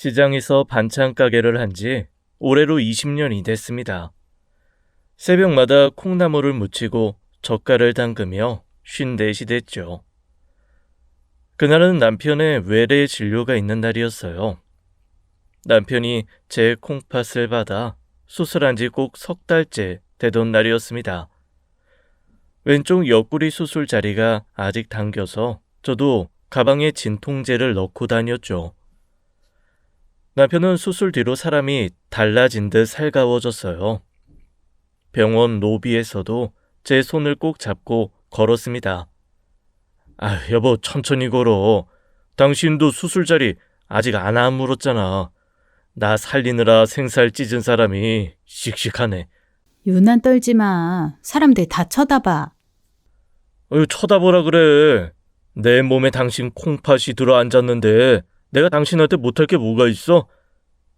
시장에서 반찬 가게를 한 지 올해로 20년이 됐습니다. 새벽마다 콩나물을 무치고 젓갈을 담그며 54시 됐죠. 그날은 남편의 외래 진료가 있는 날이었어요. 남편이 제 콩팥을 받아 수술한 지 꼭 3달째 되던 날이었습니다. 왼쪽 옆구리 수술 자리가 아직 당겨서 저도 가방에 진통제를 넣고 다녔죠. 남편은 수술 뒤로 사람이 달라진 듯 살가워졌어요. 병원 로비에서도 제 손을 꼭 잡고 걸었습니다. 여보, 천천히 걸어. 당신도 수술 자리 아직 안 아물었잖아. 나 살리느라 생살 찢은 사람이 씩씩하네. 유난 떨지 마. 사람들 다 쳐다봐. 쳐다보라 그래. 내 몸에 당신 콩팥이 들어앉았는데 내가 당신한테 못할 게 뭐가 있어?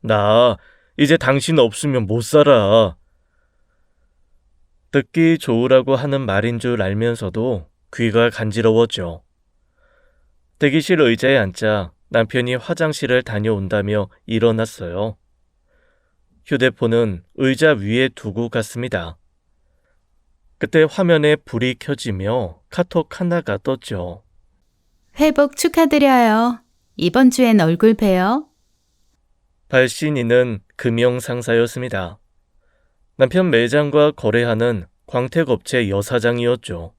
나 이제 당신 없으면 못 살아. 듣기 좋으라고 하는 말인 줄 알면서도 귀가 간지러웠죠. 대기실 의자에 앉자 남편이 화장실을 다녀온다며 일어났어요. 휴대폰은 의자 위에 두고 갔습니다. 그때 화면에 불이 켜지며 카톡 하나가 떴죠. 회복 축하드려요. 이번 주엔 얼굴 봬요. 발신인은 금융상사였습니다. 남편 매장과 거래하는 광택업체 여사장이었죠.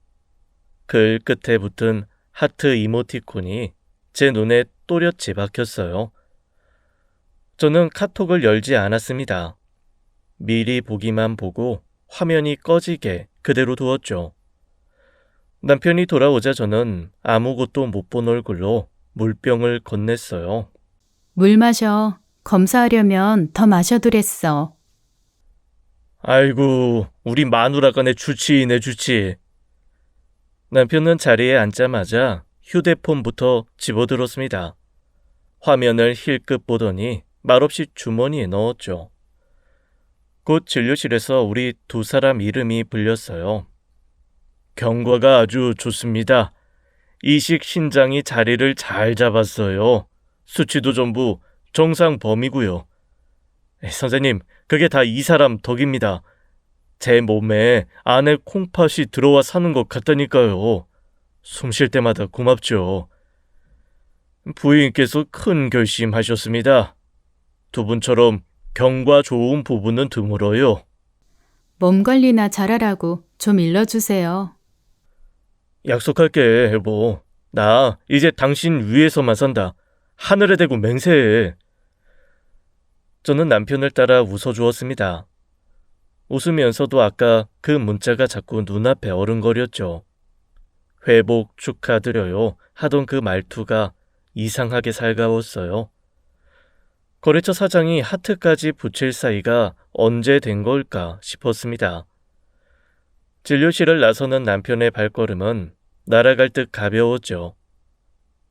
글 끝에 붙은 하트 이모티콘이 제 눈에 또렷이 박혔어요. 저는 카톡을 열지 않았습니다. 미리 보기만 보고 화면이 꺼지게 그대로 두었죠. 남편이 돌아오자 저는 아무것도 못 본 얼굴로 물병을 건넸어요. 물 마셔. 검사하려면 더 마셔두랬어. 아이고, 우리 마누라가 내 주치이네, 주치. 남편은 자리에 앉자마자 휴대폰부터 집어들었습니다. 화면을 힐끗 보더니 말없이 주머니에 넣었죠. 곧 진료실에서 우리 두 사람 이름이 불렸어요. 경과가 아주 좋습니다. 이식 신장이 자리를 잘 잡았어요. 수치도 전부 정상 범위고요. 선생님, 그게 다 이 사람 덕입니다. 제 몸에 안에 콩팥이 들어와 사는 것 같다니까요. 숨 쉴 때마다 고맙죠. 부인께서 큰 결심하셨습니다. 두 분처럼 경과 좋은 부부는 드물어요. 몸 관리나 잘하라고 좀 일러주세요. 약속할게, 여보. 나 이제 당신 위에서만 산다. 하늘에 대고 맹세해. 저는 남편을 따라 웃어주었습니다. 웃으면서도 아까 그 문자가 자꾸 눈앞에 어른거렸죠. 회복 축하드려요 하던 그 말투가 이상하게 살가웠어요. 거래처 사장이 하트까지 붙일 사이가 언제 된 걸까 싶었습니다. 진료실을 나서는 남편의 발걸음은 날아갈 듯 가벼웠죠.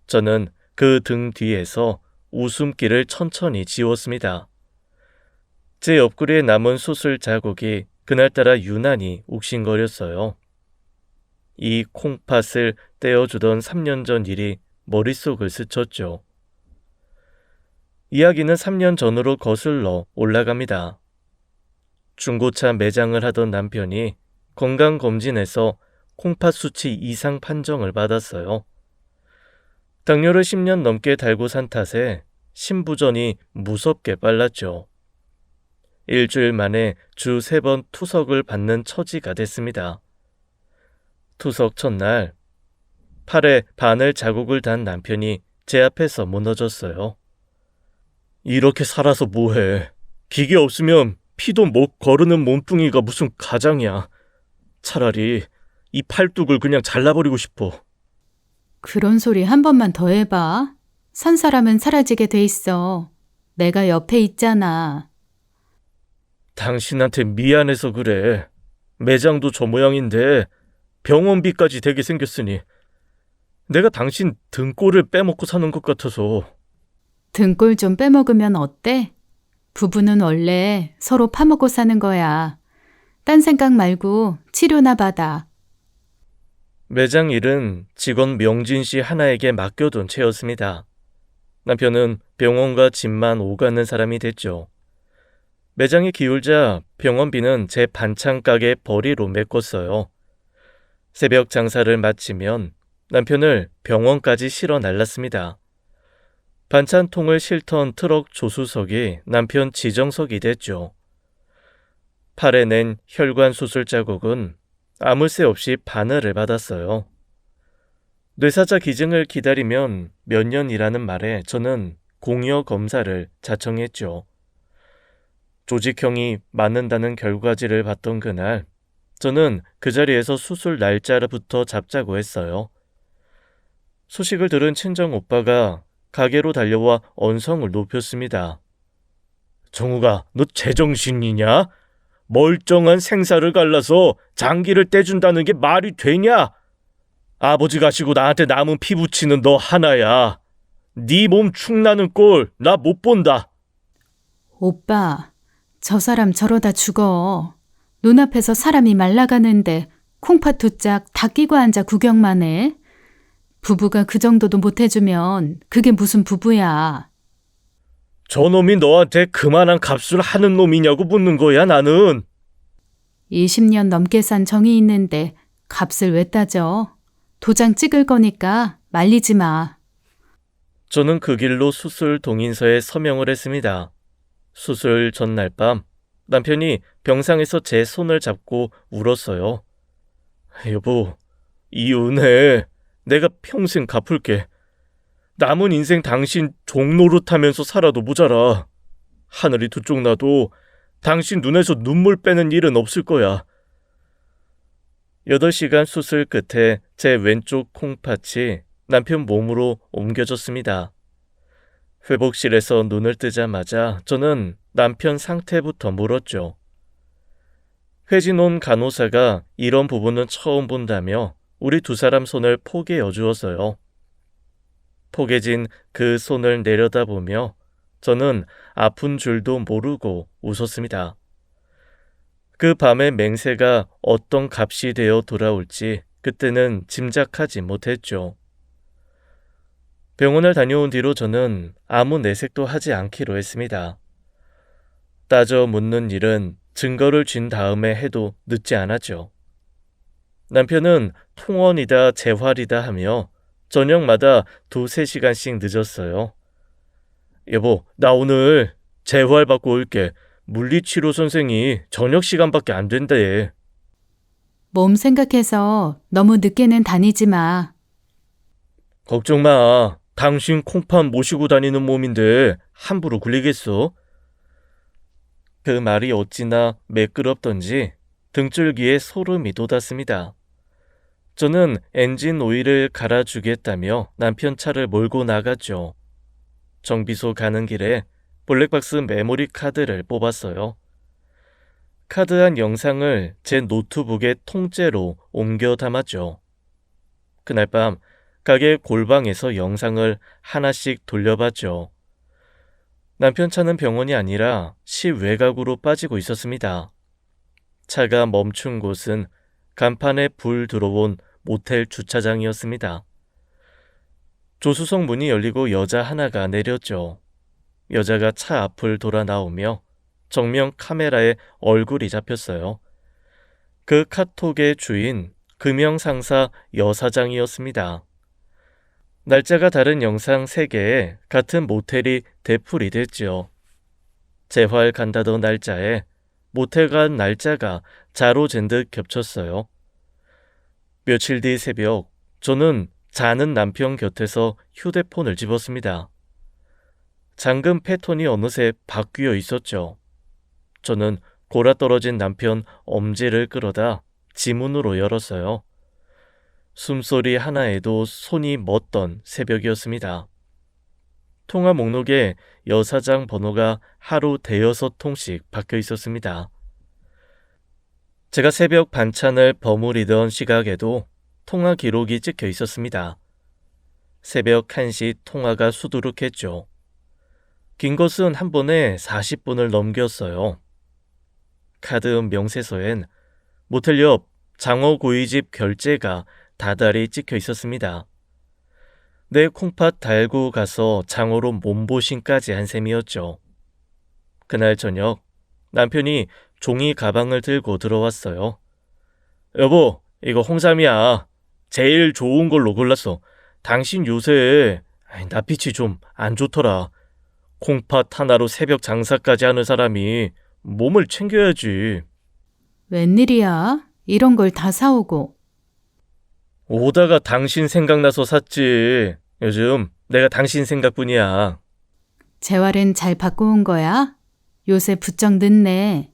저는 그 등 뒤에서 웃음기를 천천히 지웠습니다. 제 옆구리에 남은 수술 자국이 그날따라 유난히 욱신거렸어요. 이 콩팥을 떼어주던 3년 전 일이 머릿속을 스쳤죠. 이야기는 3년 전으로 거슬러 올라갑니다. 중고차 매장을 하던 남편이 건강검진에서 콩팥 수치 이상 판정을 받았어요. 당뇨를 10년 넘게 달고 산 탓에 신부전이 무섭게 빨랐죠. 일주일 만에 주 3번 투석을 받는 처지가 됐습니다. 투석 첫날, 팔에 바늘 자국을 단 남편이 제 앞에서 무너졌어요. 이렇게 살아서 뭐해. 기계 없으면 피도 못 거르는 몸뚱이가 무슨 가장이야. 차라리 이 팔뚝을 그냥 잘라버리고 싶어. 그런 소리 한 번만 더 해봐. 산 사람은 사라지게 돼 있어. 내가 옆에 있잖아. 당신한테 미안해서 그래. 매장도 저 모양인데 병원비까지 되게 생겼으니 내가 당신 등골을 빼먹고 사는 것 같아서. 등골 좀 빼먹으면 어때? 부부는 원래 서로 파먹고 사는 거야. 딴 생각 말고 치료나 받아. 매장 일은 직원 명진 씨 하나에게 맡겨둔 채였습니다. 남편은 병원과 집만 오가는 사람이 됐죠. 매장이 기울자 병원비는 제 반찬 가게 벌이로 메꿨어요. 새벽 장사를 마치면 남편을 병원까지 실어 날랐습니다. 반찬통을 실던 트럭 조수석이 남편 지정석이 됐죠. 팔에 낸 혈관 수술 자국은 아무 새 없이 바늘을 받았어요. 뇌사자 기증을 기다리면 몇 년이라는 말에 저는 공여 검사를 자청했죠. 조직형이 맞는다는 결과지를 봤던 그날, 저는 그 자리에서 수술 날짜부터 잡자고 했어요. 소식을 들은 친정 오빠가 가게로 달려와 언성을 높였습니다. 정우가, 너 제정신이냐? 멀쩡한 생사를 갈라서 장기를 떼준다는 게 말이 되냐? 아버지 가시고 나한테 남은 피부치는 너 하나야. 네 몸 축나는 꼴 나 못 본다. 오빠, 저 사람 저러다 죽어. 눈앞에서 사람이 말라가는데 콩팥 두 짝 다 끼고 앉아 구경만 해. 부부가 그 정도도 못 해주면 그게 무슨 부부야. 저놈이 너한테 그만한 값을 하는 놈이냐고 묻는 거야 나는. 20년 넘게 산 정이 있는데 값을 왜 따져? 도장 찍을 거니까 말리지 마. 저는 그 길로 수술 동인서에 서명을 했습니다. 수술 전날 밤 남편이 병상에서 제 손을 잡고 울었어요. 여보, 이 은혜 내가 평생 갚을게. 남은 인생 당신 종노릇하면서 살아도 모자라. 하늘이 두 쪽 나도 당신 눈에서 눈물 빼는 일은 없을 거야. 8시간 수술 끝에 제 왼쪽 콩팥이 남편 몸으로 옮겨졌습니다. 회복실에서 눈을 뜨자마자 저는 남편 상태부터 물었죠. 회진 온 간호사가 이런 부분은 처음 본다며 우리 두 사람 손을 포개어 주었어요. 포개진 그 손을 내려다보며 저는 아픈 줄도 모르고 웃었습니다. 그 밤의 맹세가 어떤 값이 되어 돌아올지 그때는 짐작하지 못했죠. 병원을 다녀온 뒤로 저는 아무 내색도 하지 않기로 했습니다. 따져 묻는 일은 증거를 쥔 다음에 해도 늦지 않았죠. 남편은 통원이다 재활이다 하며 저녁마다 2-3시간씩 늦었어요. 여보, 나 오늘 재활 받고 올게. 물리치료 선생이 저녁 시간밖에 안 된대. 몸 생각해서 너무 늦게는 다니지 마. 걱정 마. 당신 콩팥 모시고 다니는 몸인데 함부로 굴리겠어? 그 말이 어찌나 매끄럽던지 등줄기에 소름이 돋았습니다. 저는 엔진 오일을 갈아주겠다며 남편 차를 몰고 나갔죠. 정비소 가는 길에 블랙박스 메모리 카드를 뽑았어요. 카드한 영상을 제 노트북에 통째로 옮겨 담았죠. 그날 밤 가게 골방에서 영상을 하나씩 돌려봤죠. 남편 차는 병원이 아니라 시 외곽으로 빠지고 있었습니다. 차가 멈춘 곳은 간판에 불 들어온 모텔 주차장이었습니다. 조수석 문이 열리고 여자 하나가 내렸죠. 여자가 차 앞을 돌아 나오며 정면 카메라에 얼굴이 잡혔어요. 그 카톡의 주인 금영상사 여사장이었습니다. 날짜가 다른 영상 3개에 같은 모텔이 대풀이 됐죠. 재활 간다던 날짜에 모텔 간 날짜가 자로 잰 듯 겹쳤어요. 며칠 뒤 새벽, 저는 자는 남편 곁에서 휴대폰을 집었습니다. 잠금 패턴이 어느새 바뀌어 있었죠. 저는 골아떨어진 남편 엄지를 끌어다 지문으로 열었어요. 숨소리 하나에도 손이 멎던 새벽이었습니다. 통화 목록에 여사장 번호가 하루 5통씩 박혀 있었습니다. 제가 새벽 반찬을 버무리던 시각에도 통화 기록이 찍혀 있었습니다. 새벽 1시 통화가 수두룩했죠. 긴 것은 한 번에 40분을 넘겼어요. 카드 명세서엔 모텔 옆 장어 고깃집 결제가 다달이 찍혀 있었습니다. 내 콩팥 달고 가서 장어로 몸보신까지 한 셈이었죠. 그날 저녁 남편이 종이 가방을 들고 들어왔어요. 여보, 이거 홍삼이야. 제일 좋은 걸로 골랐어. 당신 요새 낯빛이 좀 안 좋더라. 콩팥 하나로 새벽 장사까지 하는 사람이 몸을 챙겨야지. 웬일이야? 이런 걸 다 사오고. 오다가 당신 생각나서 샀지. 요즘 내가 당신 생각뿐이야. 재활은 잘 받고 온 거야? 요새 부쩍 늦네.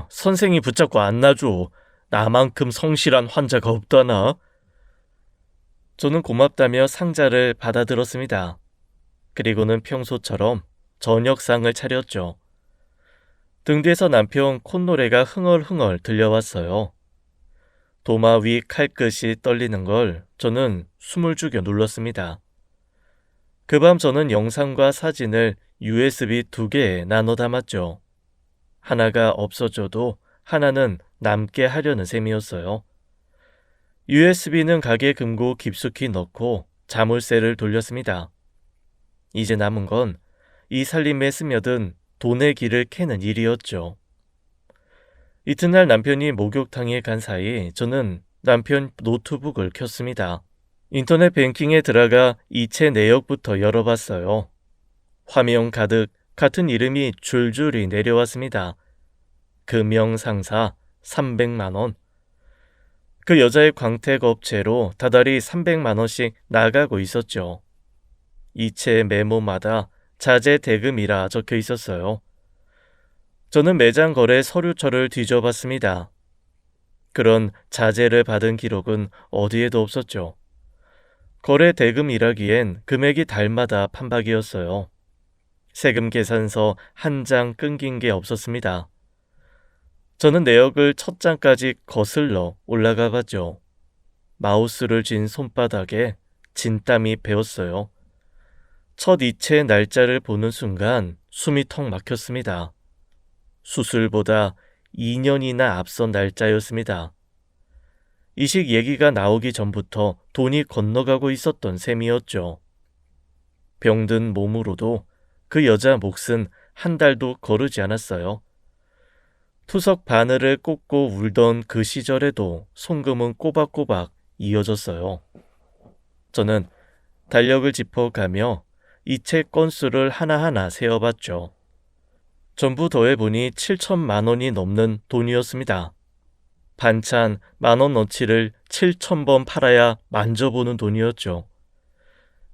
선생이 붙잡고 안 놔줘. 나만큼 성실한 환자가 없다나. 저는 고맙다며 상자를 받아들었습니다. 그리고는 평소처럼 저녁상을 차렸죠. 등 뒤에서 남편 콧노래가 흥얼흥얼 들려왔어요. 도마 위 칼끝이 떨리는 걸 저는 숨을 죽여 눌렀습니다. 그 밤 저는 영상과 사진을 USB 2개에 나눠 담았죠. 하나가 없어져도 하나는 남게 하려는 셈이었어요. USB는 가게 금고 깊숙이 넣고 자물쇠를 돌렸습니다. 이제 남은 건 이 살림에 스며든 돈의 길을 캐는 일이었죠. 이튿날 남편이 목욕탕에 간 사이 저는 남편 노트북을 켰습니다. 인터넷 뱅킹에 들어가 이체 내역부터 열어봤어요. 화면 가득 같은 이름이 줄줄이 내려왔습니다. 금영상사 300만 원. 그 여자의 광택 업체로 다달이 300만 원씩 나가고 있었죠. 이체 메모마다 자재 대금이라 적혀 있었어요. 저는 매장 거래 서류처를 뒤져봤습니다. 그런 자재를 받은 기록은 어디에도 없었죠. 거래 대금이라기엔 금액이 달마다 판박이었어요. 세금 계산서 한 장 끊긴 게 없었습니다. 저는 내역을 첫 장까지 거슬러 올라가 봤죠. 마우스를 쥔 손바닥에 진땀이 배었어요. 첫 이체 날짜를 보는 순간 숨이 턱 막혔습니다. 수술보다 2년이나 앞선 날짜였습니다. 이식 얘기가 나오기 전부터 돈이 건너가고 있었던 셈이었죠. 병든 몸으로도 그 여자 몫은 한 달도 거르지 않았어요. 투석 바늘을 꽂고 울던 그 시절에도 송금은 꼬박꼬박 이어졌어요. 저는 달력을 짚어가며 이체 건수를 하나하나 세어봤죠. 전부 더해보니 7천만 원이 넘는 돈이었습니다. 반찬 10,000원어치를 7,000번 팔아야 만져보는 돈이었죠.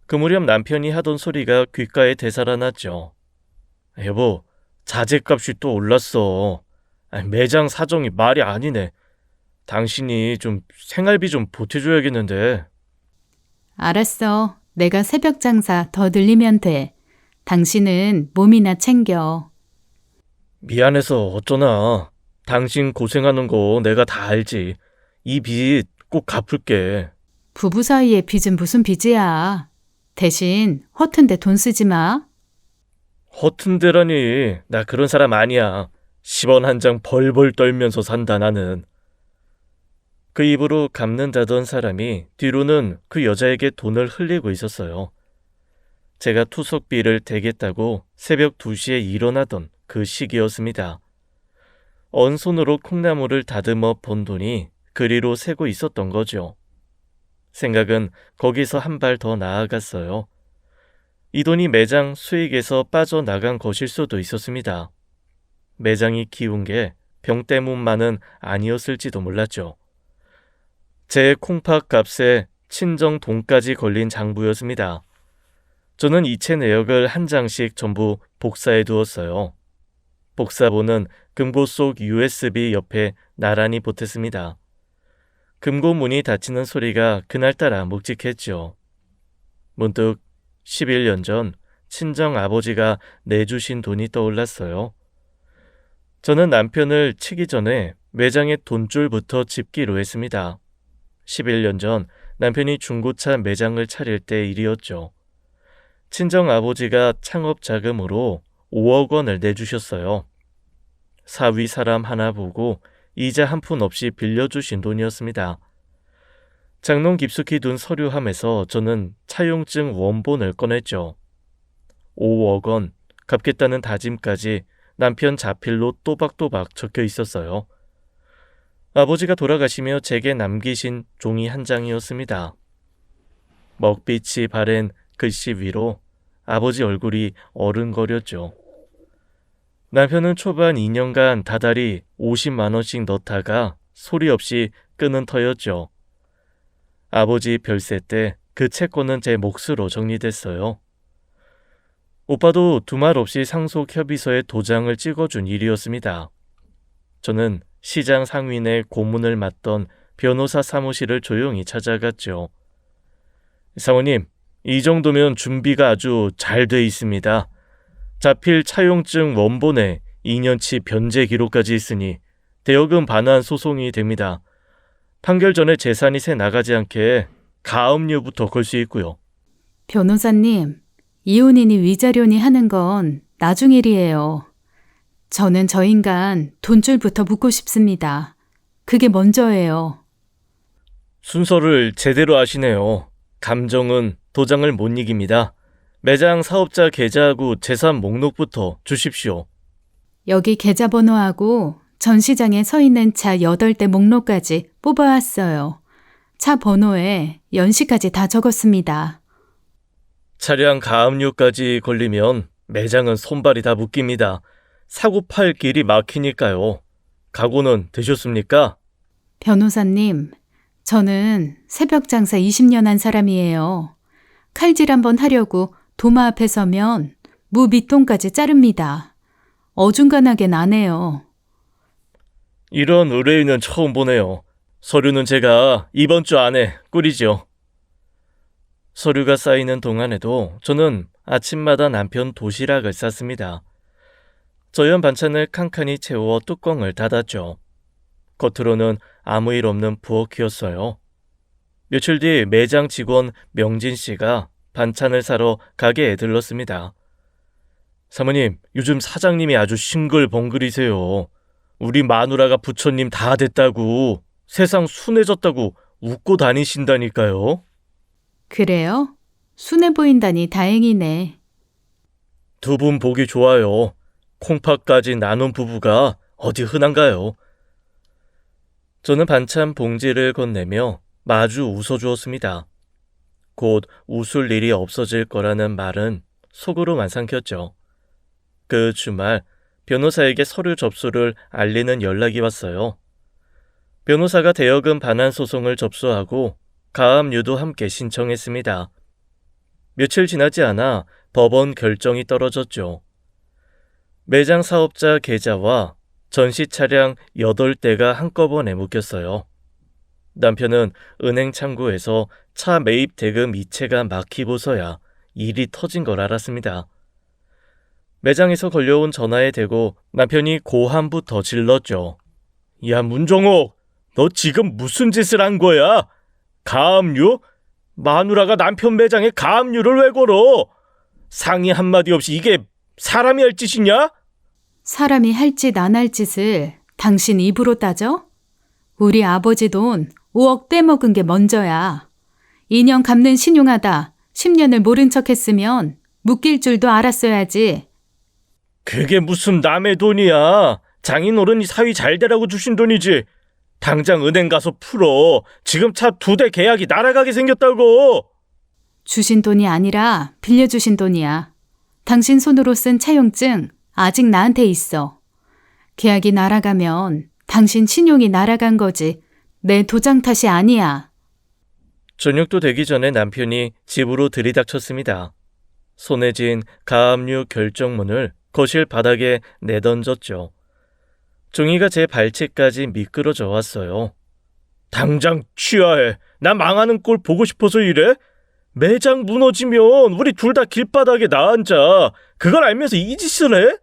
그 무렵 남편이 하던 소리가 귓가에 되살아났죠. 여보, 자재값이 또 올랐어. 매장 사정이 말이 아니네. 당신이 좀 생활비 좀 보태줘야겠는데. 알았어. 내가 새벽 장사 더 늘리면 돼. 당신은 몸이나 챙겨. 미안해서 어쩌나. 당신 고생하는 거 내가 다 알지. 이 빚 꼭 갚을게. 부부 사이의 빚은 무슨 빚이야. 대신 허튼데 돈 쓰지 마. 허튼 데라니. 나 그런 사람 아니야. 10원 한 장 벌벌 떨면서 산다 나는. 그 입으로 갚는다던 사람이 뒤로는 그 여자에게 돈을 흘리고 있었어요. 제가 투석비를 대겠다고 새벽 2시에 일어나던 그 시기였습니다. 언손으로 콩나물을 다듬어 본 돈이 그리로 새고 있었던 거죠. 생각은 거기서 한 발 더 나아갔어요. 이 돈이 매장 수익에서 빠져나간 것일 수도 있었습니다. 매장이 키운 게 병 때문만은 아니었을지도 몰랐죠. 제 콩팥 값에 친정 돈까지 걸린 장부였습니다. 저는 이체 내역을 한 장씩 전부 복사해 두었어요. 복사본은 금고 속 USB 옆에 나란히 보탰습니다. 금고 문이 닫히는 소리가 그날따라 묵직했죠. 문득 11년 전 친정 아버지가 내주신 돈이 떠올랐어요. 저는 남편을 치기 전에 매장의 돈줄부터 짚기로 했습니다. 11년 전 남편이 중고차 매장을 차릴 때 일이었죠. 친정 아버지가 창업 자금으로 5억 원을 내주셨어요. 사위 사람 하나 보고 이자 한 푼 없이 빌려주신 돈이었습니다. 장롱 깊숙이 둔 서류함에서 저는 차용증 원본을 꺼냈죠. 5억 원, 갚겠다는 다짐까지 남편 자필로 또박또박 적혀 있었어요. 아버지가 돌아가시며 제게 남기신 종이 한 장이었습니다. 먹빛이 바랜 글씨 위로 아버지 얼굴이 어른거렸죠. 남편은 초반 2년간 다달이 50만 원씩 넣다가 소리 없이 끊은 터였죠. 아버지 별세 때 그 채권은 제 몫으로 정리됐어요. 오빠도 두말 없이 상속협의서에 도장을 찍어준 일이었습니다. 저는 시장 상윈의 고문을 맡던 변호사 사무실을 조용히 찾아갔죠. 사모님, 이 정도면 준비가 아주 잘 돼 있습니다. 자필 차용증 원본에 2년치 변제 기록까지 있으니 대여금 반환 소송이 됩니다. 판결 전에 재산이 새 나가지 않게 가압류부터 걸 수 있고요. 변호사님, 이혼이니 위자료니 하는 건 나중 일이에요. 저는 저 인간 돈줄부터 묻고 싶습니다. 그게 먼저예요. 순서를 제대로 아시네요. 감정은 도장을 못 이깁니다. 매장 사업자 계좌하고 재산 목록부터 주십시오. 여기 계좌번호하고 전시장에 서 있는 차 8대 목록까지 뽑아왔어요. 차 번호에 연식까지 다 적었습니다. 차량 가압류까지 걸리면 매장은 손발이 다 묶입니다. 사고 팔 길이 막히니까요. 각오는 되셨습니까? 변호사님, 저는 새벽 장사 20년 한 사람이에요. 칼질 한번 하려고 도마 앞에 서면 무 밑동까지 자릅니다. 어중간하겐 안 해요. 이런 의뢰인은 처음 보네요. 서류는 제가 이번 주 안에 꾸리죠. 서류가 쌓이는 동안에도 저는 아침마다 남편 도시락을 쌌습니다. 저염 반찬을 칸칸이 채워 뚜껑을 닫았죠. 겉으로는 아무 일 없는 부엌이었어요. 며칠 뒤 매장 직원 명진 씨가 반찬을 사러 가게에 들렀습니다. 사모님, 요즘 사장님이 아주 싱글벙글이세요. 우리 마누라가 부처님 다 됐다고, 세상 순해졌다고 웃고 다니신다니까요. 그래요? 순해 보인다니 다행이네. 두 분 보기 좋아요. 콩팥까지 나눈 부부가 어디 흔한가요? 저는 반찬 봉지를 건네며 마주 웃어주었습니다. 곧 웃을 일이 없어질 거라는 말은 속으로만 삼켰죠. 그 주말 변호사에게 서류 접수를 알리는 연락이 왔어요. 변호사가 대여금 반환 소송을 접수하고 가압류도 함께 신청했습니다. 며칠 지나지 않아 법원 결정이 떨어졌죠. 매장 사업자 계좌와 전시 차량 8대가 한꺼번에 묶였어요. 남편은 은행 창구에서 차 매입 대금 이체가 막히고서야 일이 터진 걸 알았습니다. 매장에서 걸려온 전화에 대고 남편이 고함부터 질렀죠. 야, 문정옥, 너 지금 무슨 짓을 한 거야? 가압류? 마누라가 남편 매장에 가압류를 왜 걸어? 상의 한마디 없이 이게 사람이 할 짓이냐? 사람이 할 짓 안 할 짓을 당신 입으로 따져? 우리 아버지 돈 5억 떼먹은 게 먼저야. 2년 갚는 신용하다 10년을 모른 척 했으면 묶일 줄도 알았어야지. 그게 무슨 남의 돈이야. 장인어른이 사위 잘 되라고 주신 돈이지. 당장 은행 가서 풀어. 지금 차 2대 계약이 날아가게 생겼다고. 주신 돈이 아니라 빌려주신 돈이야. 당신 손으로 쓴 차용증 아직 나한테 있어. 계약이 날아가면 당신 신용이 날아간 거지. 내 도장 탓이 아니야. 저녁도 되기 전에 남편이 집으로 들이닥쳤습니다. 손에 쥔 가압류 결정문을 거실 바닥에 내던졌죠. 종이가 제 발치까지 미끄러져 왔어요. 당장 취하해. 나 망하는 꼴 보고 싶어서 이래? 매장 무너지면 우리 둘 다 길바닥에 나앉아. 그걸 알면서 이 짓을 해?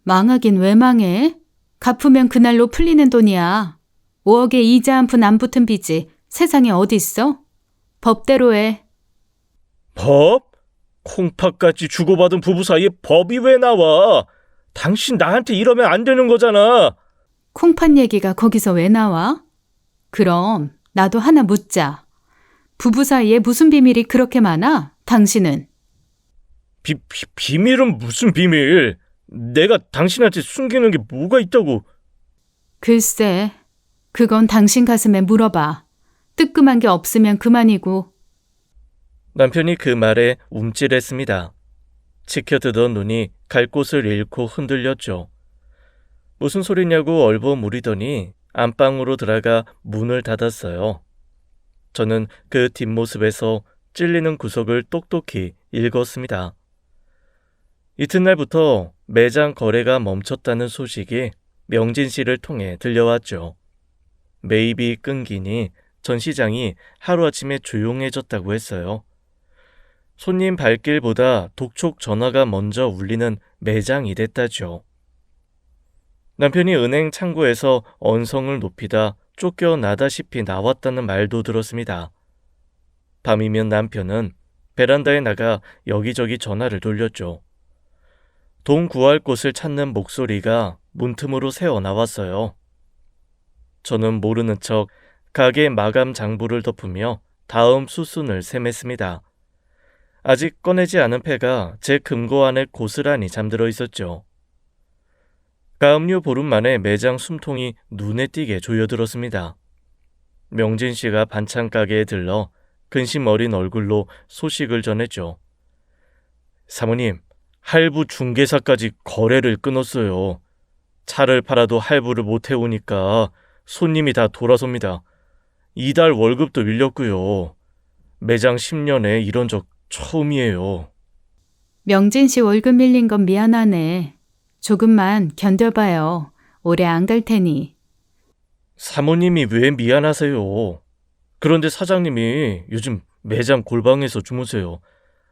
망하긴 왜 망해? 갚으면 그날로 풀리는 돈이야. 5억에 이자 한 푼 안 붙은 빚이 세상에 어디 있어? 법대로 해. 법? 콩팥같이 주고받은 부부 사이에 법이 왜 나와? 당신 나한테 이러면 안 되는 거잖아. 콩팥 얘기가 거기서 왜 나와? 그럼 나도 하나 묻자. 부부 사이에 무슨 비밀이 그렇게 많아? 당신은? 비밀은 무슨 비밀? 내가 당신한테 숨기는 게 뭐가 있다고? 글쎄, 그건 당신 가슴에 물어봐. 뜨끔한 게 없으면 그만이고. 남편이 그 말에 움찔했습니다. 치켜드던 눈이 갈 곳을 잃고 흔들렸죠. 무슨 소리냐고 얼버무리더니 안방으로 들어가 문을 닫았어요. 저는 그 뒷모습에서 찔리는 구석을 똑똑히 읽었습니다. 이튿날부터 매장 거래가 멈췄다는 소식이 명진 씨를 통해 들려왔죠. 매입이 끊기니 전시장이 하루아침에 조용해졌다고 했어요. 손님 발길보다 독촉 전화가 먼저 울리는 매장이 됐다죠. 남편이 은행 창구에서 언성을 높이다 쫓겨나다시피 나왔다는 말도 들었습니다. 밤이면 남편은 베란다에 나가 여기저기 전화를 돌렸죠. 돈 구할 곳을 찾는 목소리가 문틈으로 새어 나왔어요. 저는 모르는 척 가게 마감 장부를 덮으며 다음 수순을 셈했습니다. 아직 꺼내지 않은 패가 제 금고 안에 고스란히 잠들어 있었죠. 가압류 보름 만에 매장 숨통이 눈에 띄게 조여들었습니다. 명진 씨가 반찬 가게에 들러 근심 어린 얼굴로 소식을 전했죠. 사모님, 할부 중개사까지 거래를 끊었어요. 차를 팔아도 할부를 못 해오니까 손님이 다 돌아섭니다. 이달 월급도 밀렸고요. 매장 10년에 이런 적 처음이에요. 명진 씨 월급 밀린 건 미안하네. 조금만 견뎌봐요. 오래 안 갈 테니. 사모님이 왜 미안하세요? 그런데 사장님이 요즘 매장 골방에서 주무세요.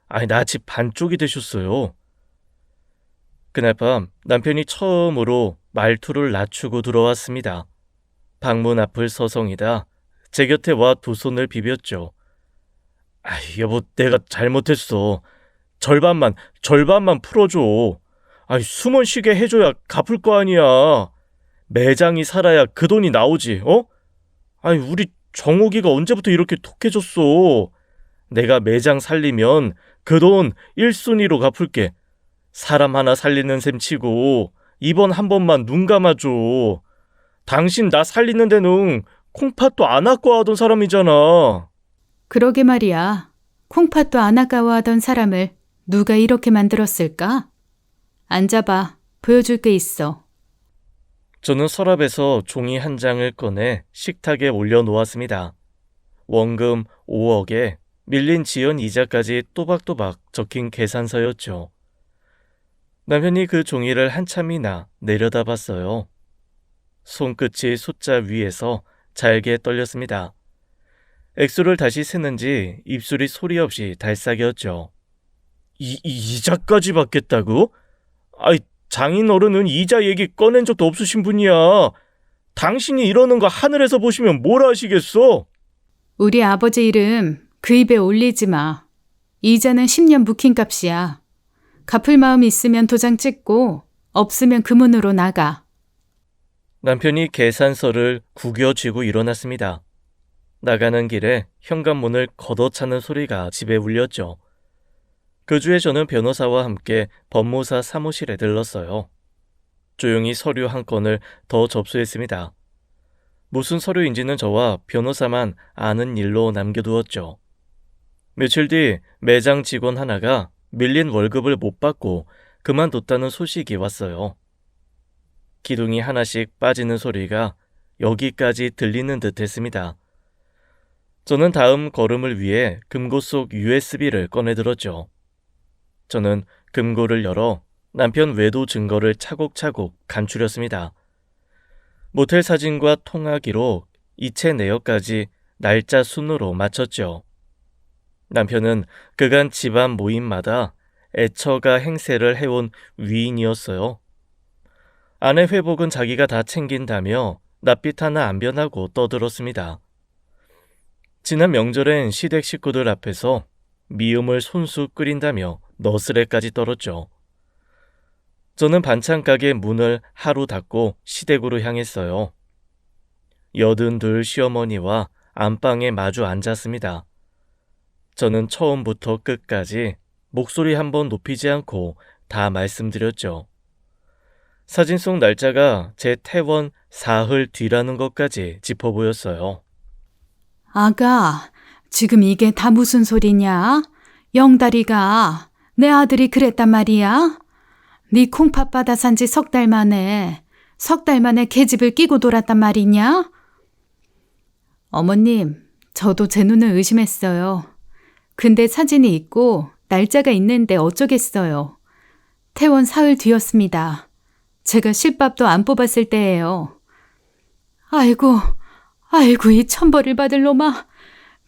아니, 낯이 반쪽이 되셨어요. 그날 밤 남편이 처음으로 말투를 낮추고 들어왔습니다. 방문 앞을 서성이다 제 곁에 와 두 손을 비볐죠. 여보, 내가 잘못했어. 절반만 풀어줘. 숨은 쉬게 해줘야 갚을 거 아니야. 매장이 살아야 그 돈이 나오지, 어? 우리 정옥이가 언제부터 이렇게 톡해졌어. 내가 매장 살리면 그 돈 1순위로 갚을게. 사람 하나 살리는 셈 치고 이번 한 번만 눈 감아줘. 당신 나 살리는 데는 콩팥도 안 아까워하던 사람이잖아. 그러게 말이야. 콩팥도 안 아까워하던 사람을 누가 이렇게 만들었을까? 앉아봐. 보여줄 게 있어. 저는 서랍에서 종이 한 장을 꺼내 식탁에 올려놓았습니다. 원금 5억에 밀린 지연 이자까지 또박또박 적힌 계산서였죠. 남편이 그 종이를 한참이나 내려다봤어요. 손끝이 숫자 위에서 잘게 떨렸습니다. 액수를 다시 세는지 입술이 소리 없이 달싹였죠. 이자까지 받겠다고? 장인 어른은 이자 얘기 꺼낸 적도 없으신 분이야. 당신이 이러는 거 하늘에서 보시면 뭘 아시겠어? 우리 아버지 이름 그 입에 올리지 마. 이자는 10년 묵힌 값이야. 갚을 마음 있으면 도장 찍고 없으면 그 문으로 나가. 남편이 계산서를 구겨쥐고 일어났습니다. 나가는 길에 현관문을 걷어차는 소리가 집에 울렸죠. 그 주에 저는 변호사와 함께 법무사 사무실에 들렀어요. 조용히 서류 한 건을 더 접수했습니다. 무슨 서류인지는 저와 변호사만 아는 일로 남겨두었죠. 며칠 뒤 매장 직원 하나가 밀린 월급을 못 받고 그만뒀다는 소식이 왔어요. 기둥이 하나씩 빠지는 소리가 여기까지 들리는 듯 했습니다. 저는 다음 걸음을 위해 금고 속 USB를 꺼내들었죠. 저는 금고를 열어 남편 외도 증거를 차곡차곡 감추렸습니다. 모텔 사진과 통화 기록, 이체 내역까지 날짜 순으로 맞췄죠. 남편은 그간 집안 모임마다 애처가 행세를 해온 위인이었어요. 아내 회복은 자기가 다 챙긴다며 낯빛 하나 안 변하고 떠들었습니다. 지난 명절엔 시댁 식구들 앞에서 미음을 손수 끓인다며 너스레까지 떨었죠. 저는 반찬 가게 문을 하루 닫고 시댁으로 향했어요. 82 시어머니와 안방에 마주 앉았습니다. 저는 처음부터 끝까지 목소리 한번 높이지 않고 다 말씀드렸죠. 사진 속 날짜가 제 퇴원 사흘 뒤라는 것까지 짚어 보였어요. 아가, 지금 이게 다 무슨 소리냐? 영다리가 내 아들이 그랬단 말이야? 네 콩팥 받아 산 지 석 달 만에 계집을 끼고 돌았단 말이냐? 어머님, 저도 제 눈을 의심했어요. 근데 사진이 있고 날짜가 있는데 어쩌겠어요. 퇴원 사흘 뒤였습니다. 제가 실밥도 안 뽑았을 때예요. 아이고, 이 천벌을 받을 놈아.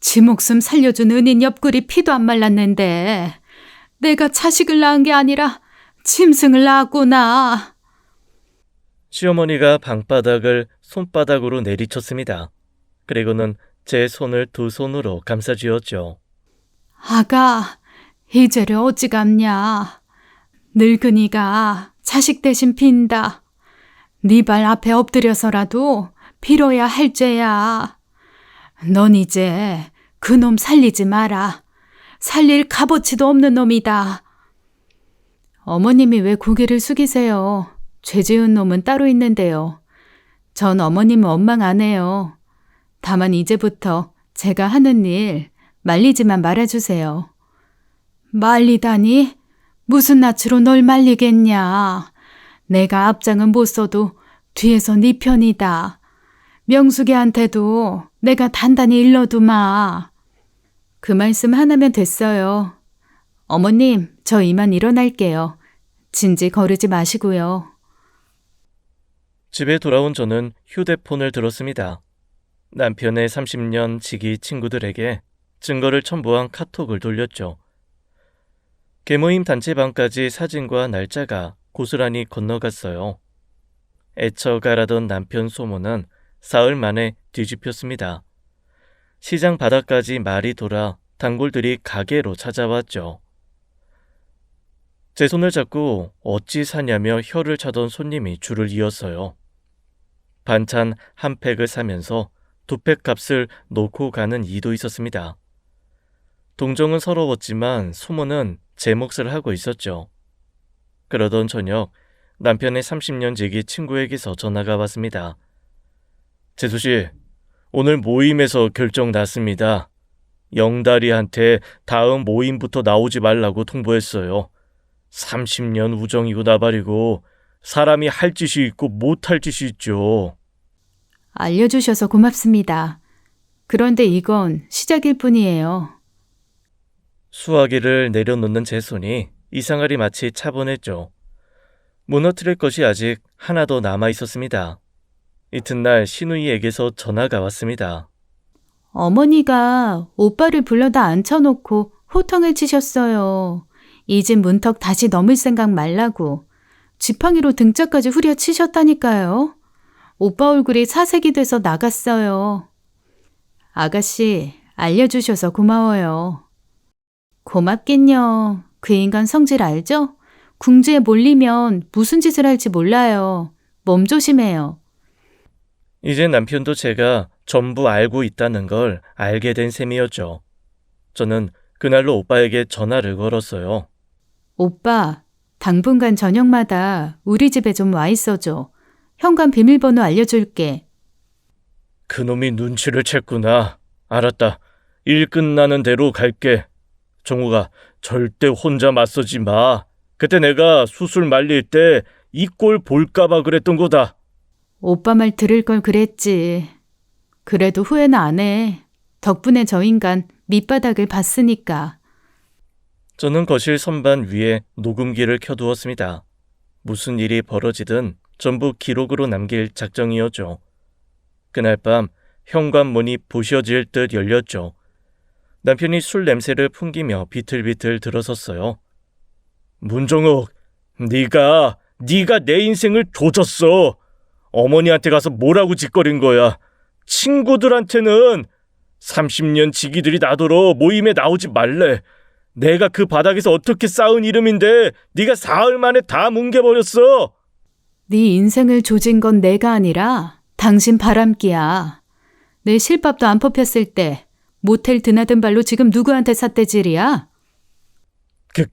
지 목숨 살려준 은인 옆구리 피도 안 말랐는데 내가 자식을 낳은 게 아니라 짐승을 낳았구나. 시어머니가 방바닥을 손바닥으로 내리쳤습니다. 그리고는 제 손을 두 손으로 감싸쥐었죠. 아가, 이제를 어찌 갚냐. 늙은이가 자식 대신 빈다. 네 발 앞에 엎드려서라도 빌어야 할 죄야. 넌 이제 그놈 살리지 마라. 살릴 값어치도 없는 놈이다. 어머님이 왜 고개를 숙이세요? 죄 지은 놈은 따로 있는데요. 전 어머님은 원망 안 해요. 다만 이제부터 제가 하는 일 말리지만 말아주세요. 말리다니? 무슨 낯으로 널 말리겠냐. 내가 앞장은 못 써도 뒤에서 네 편이다. 명숙이한테도 내가 단단히 일러두마. 그 말씀 하나면 됐어요. 어머님, 저 이만 일어날게요. 진지 거르지 마시고요. 집에 돌아온 저는 휴대폰을 들었습니다. 남편의 30년 지기 친구들에게 증거를 첨부한 카톡을 돌렸죠. 계모임 단체방까지 사진과 날짜가 고스란히 건너갔어요. 애처가라던 남편 소문은 사흘 만에 뒤집혔습니다. 시장 바닥까지 말이 돌아 단골들이 가게로 찾아왔죠. 제 손을 잡고 어찌 사냐며 혀를 차던 손님이 줄을 이었어요. 반찬 한 팩을 사면서 두 팩 값을 놓고 가는 이도 있었습니다. 동정은 서러웠지만 소문은 제 몫을 하고 있었죠. 그러던 저녁 남편의 30년 지기 친구에게서 전화가 왔습니다. 재수씨, 오늘 모임에서 결정 났습니다. 영다리한테 다음 모임부터 나오지 말라고 통보했어요. 30년 우정이고 나발이고 사람이 할 짓이 있고 못할 짓이 있죠. 알려주셔서 고맙습니다. 그런데 이건 시작일 뿐이에요. 수화기를 내려놓는 제 손이 이상하리 마치 차분했죠. 무너뜨릴 것이 아직 하나도 남아 있었습니다. 이튿날 시누이에게서 전화가 왔습니다. 어머니가 오빠를 불러다 앉혀놓고 호통을 치셨어요. 이 집 문턱 다시 넘을 생각 말라고. 지팡이로 등짝까지 후려치셨다니까요. 오빠 얼굴이 사색이 돼서 나갔어요. 아가씨, 알려주셔서 고마워요. 고맙긴요. 그 인간 성질 알죠? 궁지에 몰리면 무슨 짓을 할지 몰라요. 몸 조심해요. 이제 남편도 제가 전부 알고 있다는 걸 알게 된 셈이었죠. 저는 그날로 오빠에게 전화를 걸었어요. 오빠, 당분간 저녁마다 우리 집에 좀 와 있어줘. 현관 비밀번호 알려줄게. 그놈이 눈치를 챘구나. 알았다. 일 끝나는 대로 갈게. 정우가 절대 혼자 맞서지 마. 그때 내가 수술 말릴 때 이 꼴 볼까봐 그랬던 거다. 오빠 말 들을 걸 그랬지. 그래도 후회는 안 해. 덕분에 저 인간 밑바닥을 봤으니까. 저는 거실 선반 위에 녹음기를 켜두었습니다. 무슨 일이 벌어지든 전부 기록으로 남길 작정이었죠. 그날 밤 현관문이 부셔질 듯 열렸죠. 남편이 술 냄새를 풍기며 비틀비틀 들어섰어요. 문정욱, 네가 내 인생을 조졌어. 어머니한테 가서 뭐라고 짓거린 거야. 친구들한테는 30년 지기들이 나더러 모임에 나오지 말래. 내가 그 바닥에서 어떻게 쌓은 이름인데 네가 사흘 만에 다 뭉개버렸어. 네 인생을 조진 건 내가 아니라 당신 바람기야. 내 실밥도 안 뽑혔을 때 모텔 드나든 발로 지금 누구한테 삿대질이야?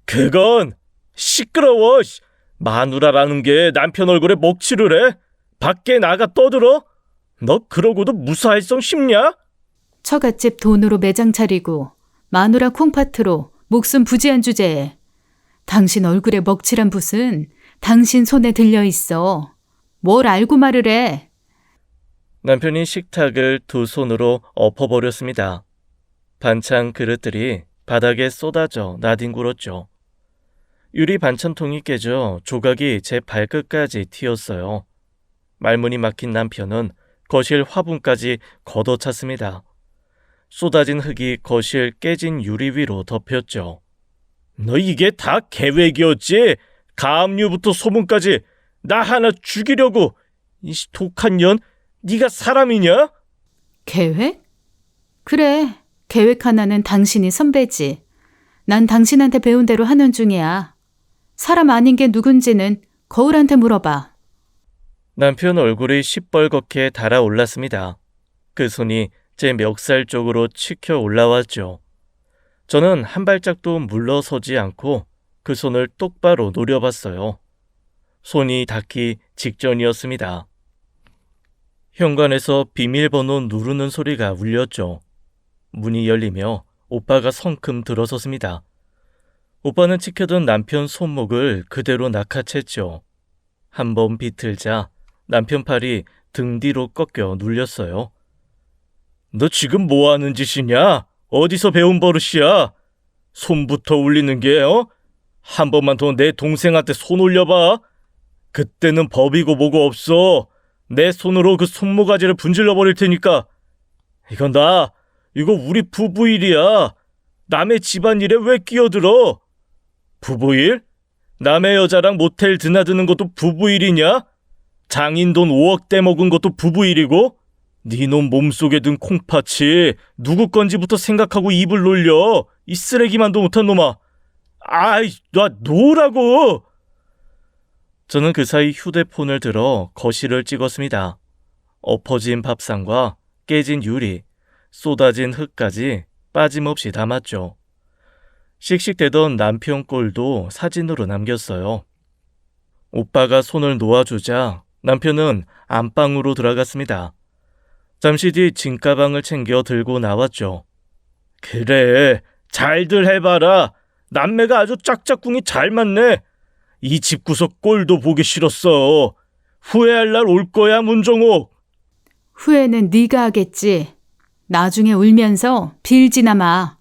그건 시끄러워. 마누라라는 게 남편 얼굴에 먹칠을 해? 밖에 나가 떠들어? 너 그러고도 무사할성 싶냐? 처갓집 돈으로 매장 차리고 마누라 콩팥으로 목숨 부지한 주제에 당신 얼굴에 먹칠한 붓은 당신 손에 들려 있어. 뭘 알고 말을 해? 남편이 식탁을 두 손으로 엎어버렸습니다. 반찬 그릇들이 바닥에 쏟아져 나뒹굴었죠. 유리 반찬통이 깨져 조각이 제 발끝까지 튀었어요. 말문이 막힌 남편은 거실 화분까지 걷어찼습니다. 쏟아진 흙이 거실 깨진 유리 위로 덮였죠. 너 이게 다 계획이었지? 가압류부터 소문까지 나 하나 죽이려고. 이 독한 년, 네가 사람이냐? 계획? 그래, 계획 하나는 당신이 선배지. 난 당신한테 배운 대로 하는 중이야. 사람 아닌 게 누군지는 거울한테 물어봐. 남편 얼굴이 시뻘겋게 달아올랐습니다. 그 손이 제 멱살 쪽으로 치켜 올라왔죠. 저는 한 발짝도 물러서지 않고 그 손을 똑바로 노려봤어요. 손이 닿기 직전이었습니다. 현관에서 비밀번호 누르는 소리가 울렸죠. 문이 열리며 오빠가 성큼 들어섰습니다. 오빠는 지켜둔 남편 손목을 그대로 낚아챘죠. 한 번 비틀자 남편 팔이 등 뒤로 꺾여 눌렸어요. 너 지금 뭐 하는 짓이냐? 어디서 배운 버릇이야? 손부터 울리는 게 한 번만 더 내 동생한테 손 올려봐. 그때는 법이고 뭐고 없어. 내 손으로 그 손모가지를 분질러 버릴 테니까. 이거 우리 부부 일이야. 남의 집안일에 왜 끼어들어? 부부일? 남의 여자랑 모텔 드나드는 것도 부부일이냐? 장인 돈 5억 떼먹은 것도 부부일이고? 네 놈 몸속에 든 콩팥이 누구 건지부터 생각하고 입을 놀려. 이 쓰레기만도 못한 놈아. 아이, 나 놓으라고. 저는 그 사이 휴대폰을 들어 거실을 찍었습니다. 엎어진 밥상과 깨진 유리, 쏟아진 흙까지 빠짐없이 담았죠. 씩씩대던 남편 꼴도 사진으로 남겼어요. 오빠가 손을 놓아주자 남편은 안방으로 들어갔습니다. 잠시 뒤 짐가방을 챙겨 들고 나왔죠. 그래, 잘들 해봐라. 남매가 아주 짝짝꿍이 잘 맞네. 이 집구석 꼴도 보기 싫었어. 후회할 날 올 거야, 문정옥. 후회는 네가 하겠지. 나중에 울면서 빌지나 마.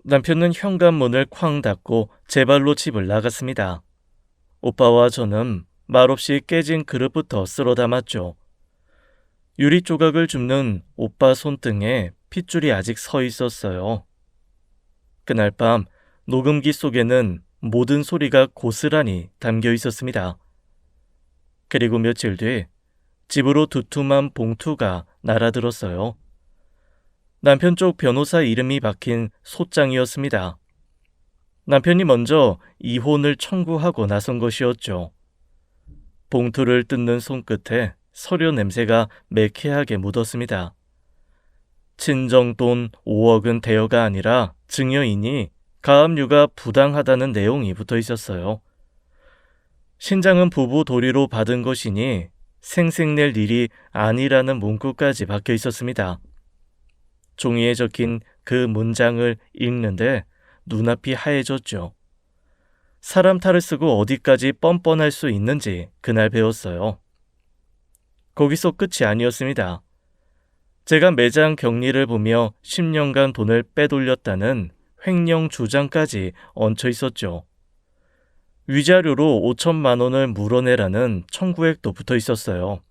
남편은 현관문을 쾅 닫고 제 발로 집을 나갔습니다. 오빠와 저는 말없이 깨진 그릇부터 쓸어 담았죠. 유리 조각을 줍는 오빠 손등에 핏줄이 아직 서 있었어요. 그날 밤 녹음기 속에는 모든 소리가 고스란히 담겨 있었습니다. 그리고 며칠 뒤 집으로 두툼한 봉투가 날아들었어요. 남편 쪽 변호사 이름이 박힌 소장이었습니다. 남편이 먼저 이혼을 청구하고 나선 것이었죠. 봉투를 뜯는 손끝에 서류 냄새가 매캐하게 묻었습니다. 친정돈 5억은 대여가 아니라 증여이니 가압류가 부당하다는 내용이 붙어 있었어요. 신장은 부부 도리로 받은 것이니 생색낼 일이 아니라는 문구까지 박혀 있었습니다. 종이에 적힌 그 문장을 읽는데 눈앞이 하얘졌죠. 사람 탈을 쓰고 어디까지 뻔뻔할 수 있는지 그날 배웠어요. 거기서 끝이 아니었습니다. 제가 매장 격리를 보며 10년간 돈을 빼돌렸다는 횡령 주장까지 얹혀 있었죠. 위자료로 5천만 원을 물어내라는 청구액도 붙어 있었어요.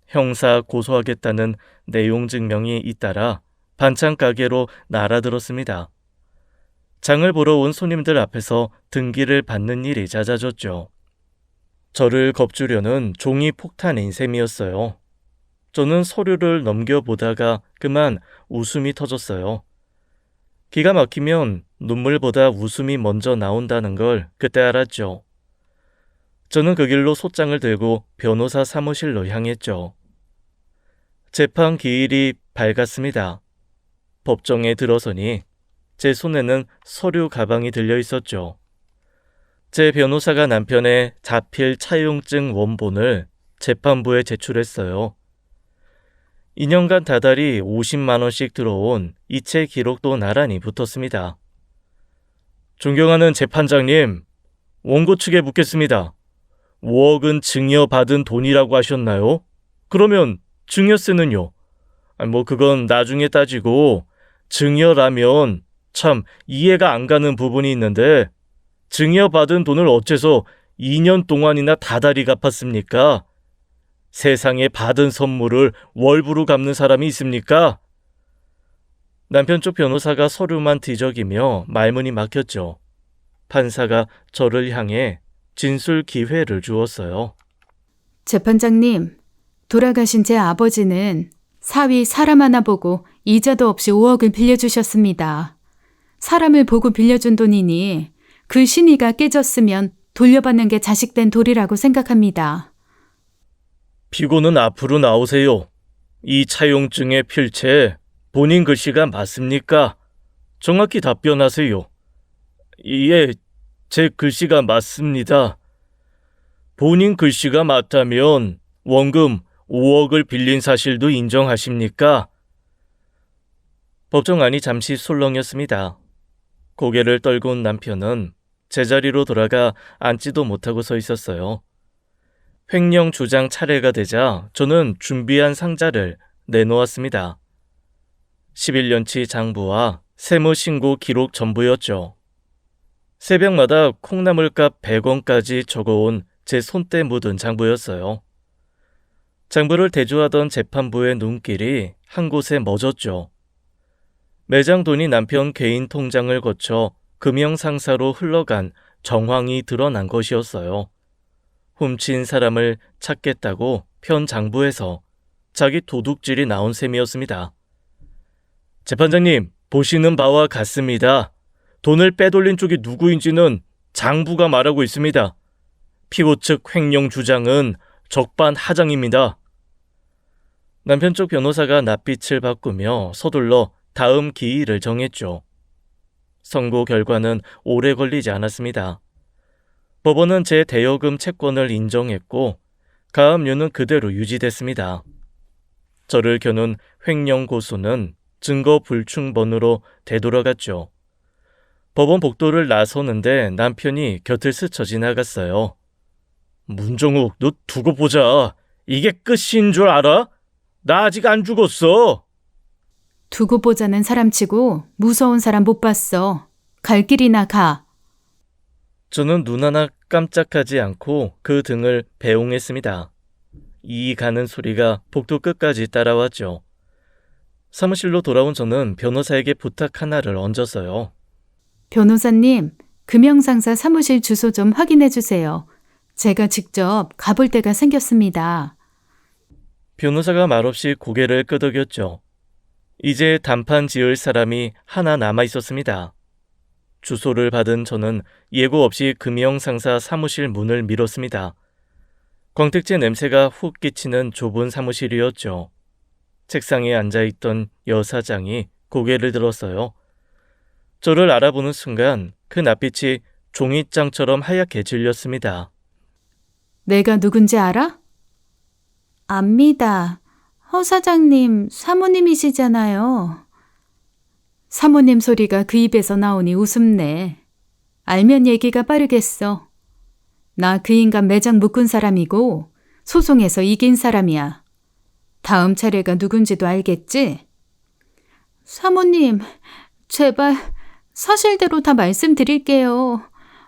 형사 고소하겠다는 내용 증명이 잇따라 반찬 가게로 날아들었습니다. 장을 보러 온 손님들 앞에서 등기를 받는 일이 잦아졌죠. 저를 겁주려는 종이 폭탄인 셈이었어요. 저는 서류를 넘겨보다가 그만 웃음이 터졌어요. 기가 막히면 눈물보다 웃음이 먼저 나온다는 걸 그때 알았죠. 저는 그 길로 소장을 들고 변호사 사무실로 향했죠. 재판 기일이 밝았습니다. 법정에 들어서니 제 손에는 서류 가방이 들려 있었죠. 제 변호사가 남편의 자필 차용증 원본을 재판부에 제출했어요. 2년간 다달이 50만 원씩 들어온 이체 기록도 나란히 붙었습니다. 존경하는 재판장님, 원고 측에 묻겠습니다. 5억은 증여받은 돈이라고 하셨나요? 그러면 증여세는요? 그건 나중에 따지고 증여라면 참 이해가 안 가는 부분이 있는데 증여받은 돈을 어째서 2년 동안이나 다달이 갚았습니까? 세상에 받은 선물을 월부로 갚는 사람이 있습니까? 남편 쪽 변호사가 서류만 뒤적이며 말문이 막혔죠. 판사가 저를 향해 진술 기회를 주었어요. 재판장님, 돌아가신 제 아버지는 사위 사람 하나 보고 이자도 없이 5억을 빌려주셨습니다. 사람을 보고 빌려준 돈이니 그 신의가 깨졌으면 돌려받는 게 자식된 도리라고 생각합니다. 피고는 앞으로 나오세요. 이 차용증의 필체 본인 글씨가 맞습니까? 정확히 답변하세요. 예, 제 글씨가 맞습니다. 본인 글씨가 맞다면 원금 5억을 빌린 사실도 인정하십니까? 법정안이 잠시 술렁였습니다. 고개를 떨고 온 남편은 제자리로 돌아가 앉지도 못하고 서 있었어요. 횡령 주장 차례가 되자 저는 준비한 상자를 내놓았습니다. 11년치 장부와 세무신고 기록 전부였죠. 새벽마다 콩나물값 100원까지 적어온 제 손때 묻은 장부였어요. 장부를 대조하던 재판부의 눈길이 한 곳에 멎었죠. 매장 돈이 남편 개인 통장을 거쳐 금융상사로 흘러간 정황이 드러난 것이었어요. 훔친 사람을 찾겠다고 편 장부에서 자기 도둑질이 나온 셈이었습니다. 재판장님, 보시는 바와 같습니다. 돈을 빼돌린 쪽이 누구인지는 장부가 말하고 있습니다. 피고 측 횡령 주장은 적반하장입니다. 남편 쪽 변호사가 낯빛을 바꾸며 서둘러 다음 기일을 정했죠. 선고 결과는 오래 걸리지 않았습니다. 법원은 제 대여금 채권을 인정했고 가압류는 그대로 유지됐습니다. 저를 겨눈 횡령 고소는 증거 불충분으로 되돌아갔죠. 법원 복도를 나서는데 남편이 곁을 스쳐 지나갔어요. 문정욱, 너 두고 보자. 이게 끝인 줄 알아? 나 아직 안 죽었어. 두고 보자는 사람치고 무서운 사람 못 봤어. 갈 길이나 가. 저는 눈 하나 깜짝하지 않고 그 등을 배웅했습니다. 이 가는 소리가 복도 끝까지 따라왔죠. 사무실로 돌아온 저는 변호사에게 부탁 하나를 얹었어요. 변호사님, 금영상사 사무실 주소 좀 확인해 주세요. 제가 직접 가볼 때가 생겼습니다. 변호사가 말없이 고개를 끄덕였죠. 이제 단판 지을 사람이 하나 남아 있었습니다. 주소를 받은 저는 예고 없이 금영상사 사무실 문을 밀었습니다. 광택제 냄새가 훅 끼치는 좁은 사무실이었죠. 책상에 앉아있던 여사장이 고개를 들었어요. 저를 알아보는 순간 그 낯빛이 종이장처럼 하얗게 질렸습니다. 내가 누군지 알아? 압니다. 허 사장님 사모님이시잖아요. 사모님 소리가 그 입에서 나오니 우습네. 알면 얘기가 빠르겠어. 나 그 인간 매장 묶은 사람이고 소송에서 이긴 사람이야. 다음 차례가 누군지도 알겠지? 사모님, 제발 사실대로 다 말씀드릴게요.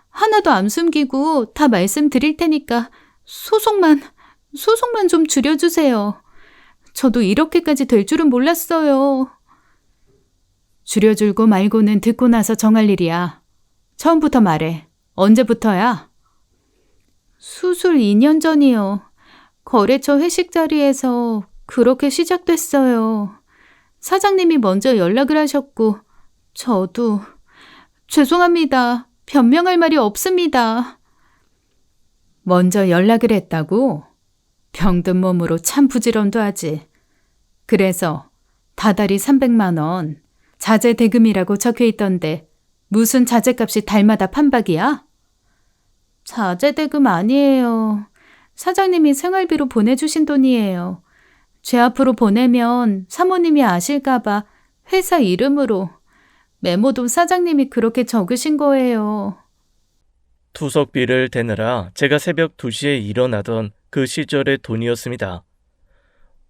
하나도 안 숨기고 다 말씀드릴 테니까 소송만 좀 줄여주세요. 저도 이렇게까지 될 줄은 몰랐어요. 줄여줄고 말고는 듣고 나서 정할 일이야. 처음부터 말해. 언제부터야? 수술 2년 전이요. 거래처 회식 자리에서 그렇게 시작됐어요. 사장님이 먼저 연락을 하셨고 저도 죄송합니다. 변명할 말이 없습니다. 먼저 연락을 했다고? 병든 몸으로 참 부지런도 하지. 그래서 다달이 300만 원, 자재 대금이라고 적혀 있던데 무슨 자재값이 달마다 판박이야? 자재 대금 아니에요. 사장님이 생활비로 보내주신 돈이에요. 제 앞으로 보내면 사모님이 아실까봐 회사 이름으로 메모도 사장님이 그렇게 적으신 거예요. 투석비를 대느라 제가 새벽 2시에 일어나던 그 시절의 돈이었습니다.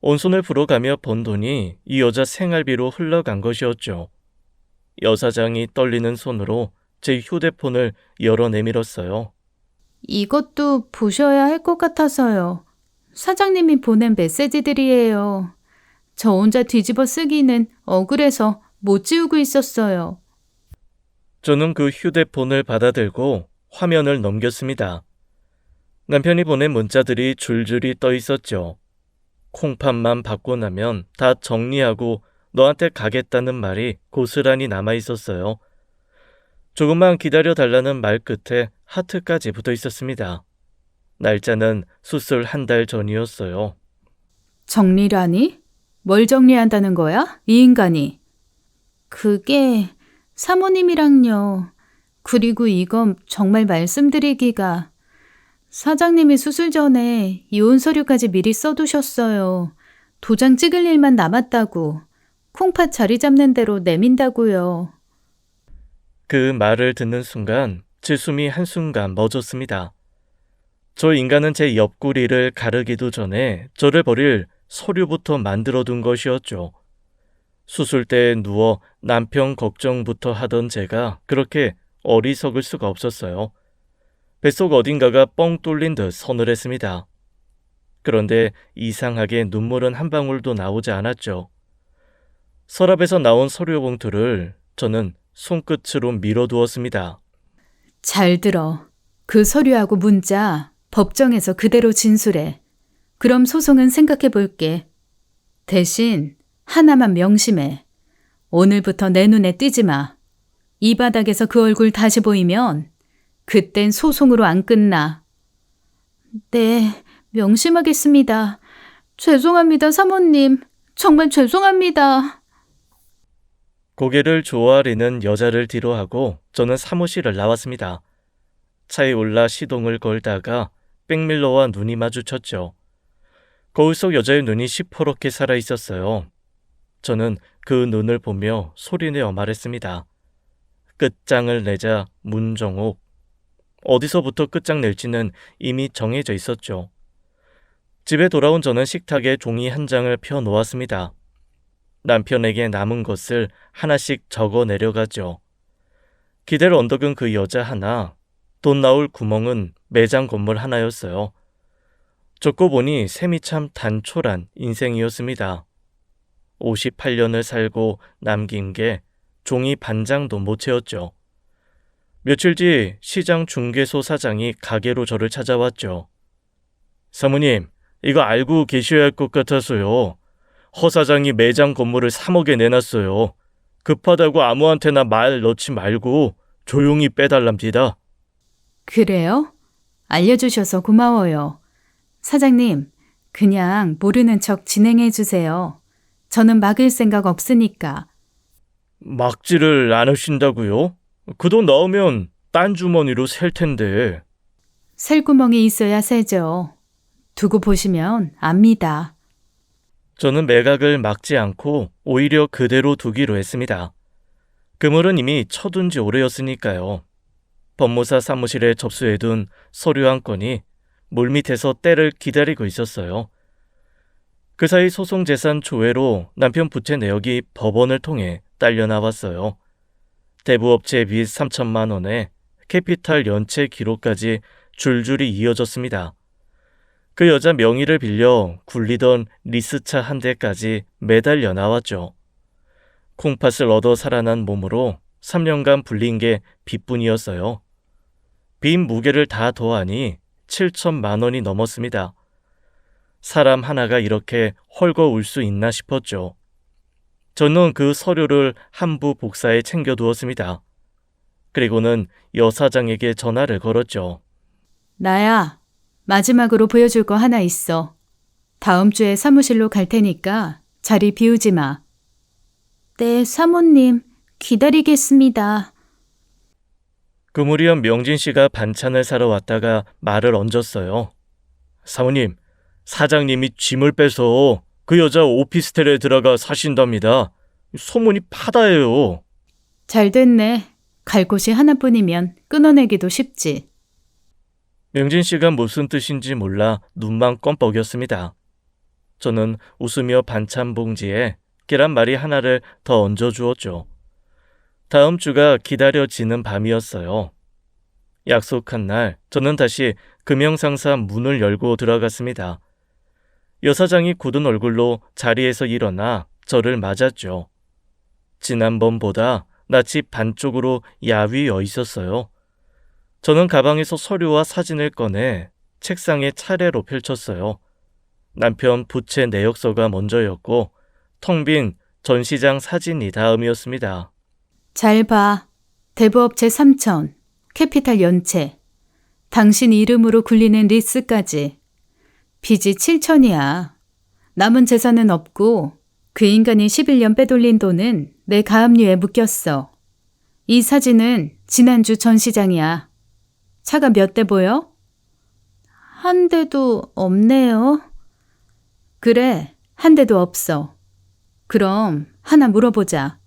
온손을 불어가며 번 돈이 이 여자 생활비로 흘러간 것이었죠. 여사장이 떨리는 손으로 제 휴대폰을 열어 내밀었어요. 이것도 보셔야 할 것 같아서요. 사장님이 보낸 메시지들이에요. 저 혼자 뒤집어 쓰기는 억울해서 못 지우고 있었어요. 저는 그 휴대폰을 받아들고 화면을 넘겼습니다. 남편이 보낸 문자들이 줄줄이 떠 있었죠. 콩팥만 받고 나면 다 정리하고 너한테 가겠다는 말이 고스란히 남아 있었어요. 조금만 기다려 달라는 말 끝에 하트까지 붙어 있었습니다. 날짜는 수술 1달 전이었어요. 정리라니? 뭘 정리한다는 거야? 이 인간이. 그게 사모님이랑요. 그리고 이건 정말 말씀드리기가 사장님이 수술 전에 이혼 서류까지 미리 써두셨어요. 도장 찍을 일만 남았다고. 콩팥 자리 잡는 대로 내민다고요. 그 말을 듣는 순간 제 숨이 한순간 멎었습니다. 저 인간은 제 옆구리를 가르기도 전에 저를 버릴 서류부터 만들어둔 것이었죠. 수술 때 누워 남편 걱정부터 하던 제가 그렇게 어리석을 수가 없었어요. 뱃속 어딘가가 뻥 뚫린 듯 서늘했습니다. 그런데 이상하게 눈물은 한 방울도 나오지 않았죠. 서랍에서 나온 서류 봉투를 저는 손끝으로 밀어두었습니다. 잘 들어. 그 서류하고 문자 법정에서 그대로 진술해. 그럼 소송은 생각해 볼게. 대신 하나만 명심해. 오늘부터 내 눈에 띄지 마. 이 바닥에서 그 얼굴 다시 보이면 그땐 소송으로 안 끝나. 네, 명심하겠습니다. 죄송합니다, 사모님. 정말 죄송합니다. 고개를 조아리는 여자를 뒤로하고 저는 사무실을 나왔습니다. 차에 올라 시동을 걸다가 백밀러와 눈이 마주쳤죠. 거울 속 여자의 눈이 시퍼렇게 살아있었어요. 저는 그 눈을 보며 소리내어 말했습니다. 끝장을 내자 문정옥. 어디서부터 끝장낼지는 이미 정해져 있었죠. 집에 돌아온 저는 식탁에 종이 한 장을 펴 놓았습니다. 남편에게 남은 것을 하나씩 적어 내려가죠. 기대를 언덕은 그 여자 하나, 돈 나올 구멍은 매장 건물 하나였어요. 적고 보니 셈이 참 단촐한 인생이었습니다. 58년을 살고 남긴 게 종이 반장도 못 채웠죠. 며칠 뒤 시장 중개소 사장이 가게로 저를 찾아왔죠. 사모님, 이거 알고 계셔야 할 것 같아서요. 허 사장이 매장 건물을 3억에 내놨어요. 급하다고 아무한테나 말 넣지 말고 조용히 빼달랍니다. 그래요? 알려주셔서 고마워요. 사장님, 그냥 모르는 척 진행해 주세요. 저는 막을 생각 없으니까. 막지를 않으신다고요? 그 돈 나오면 딴 주머니로 셀 텐데. 셀구멍이 있어야 세죠. 두고 보시면 압니다. 저는 매각을 막지 않고 오히려 그대로 두기로 했습니다. 그물은 이미 쳐둔 지 오래였으니까요. 법무사 사무실에 접수해둔 서류 한 건이 물밑에서 때를 기다리고 있었어요. 그 사이 소송재산 조회로 남편 부채 내역이 법원을 통해 딸려 나왔어요. 대부업체 빚 3천만 원에 캐피탈 연체 기록까지 줄줄이 이어졌습니다. 그 여자 명의를 빌려 굴리던 리스차 한 대까지 매달려 나왔죠. 콩팥을 얻어 살아난 몸으로 3년간 불린 게 빚뿐이었어요. 빚 무게를 다 더하니 7천만 원이 넘었습니다. 사람 하나가 이렇게 헐거울 수 있나 싶었죠. 저는 그 서류를 한부 복사해 챙겨두었습니다. 그리고는 여사장에게 전화를 걸었죠. 나야, 마지막으로 보여줄 거 하나 있어. 다음 주에 사무실로 갈 테니까 자리 비우지 마. 네, 사모님. 기다리겠습니다. 그 무렵 명진 씨가 반찬을 사러 왔다가 말을 얹었어요. 사모님, 사장님이 짐을 빼서 그 여자 오피스텔에 들어가 사신답니다. 소문이 파다해요. 잘 됐네. 갈 곳이 하나뿐이면 끊어내기도 쉽지. 명진 씨가 무슨 뜻인지 몰라 눈만 껌뻑였습니다. 저는 웃으며 반찬 봉지에 계란말이 하나를 더 얹어 주었죠. 다음 주가 기다려지는 밤이었어요. 약속한 날 저는 다시 금영상사 문을 열고 들어갔습니다. 여사장이 굳은 얼굴로 자리에서 일어나 저를 맞았죠. 지난번보다 낯이 반쪽으로 야위어 있었어요. 저는 가방에서 서류와 사진을 꺼내 책상에 차례로 펼쳤어요. 남편 부채 내역서가 먼저였고 텅 빈 전시장 사진이 다음이었습니다. 잘 봐. 대부업체 3천, 캐피탈 연체, 당신 이름으로 굴리는 리스까지. 빚이 7천이야. 남은 재산은 없고 그 인간이 11년 빼돌린 돈은 내 가압류에 묶였어. 이 사진은 지난주 전시장이야. 차가 몇 대 보여? 한 대도 없네요. 그래, 한 대도 없어. 그럼 하나 물어보자.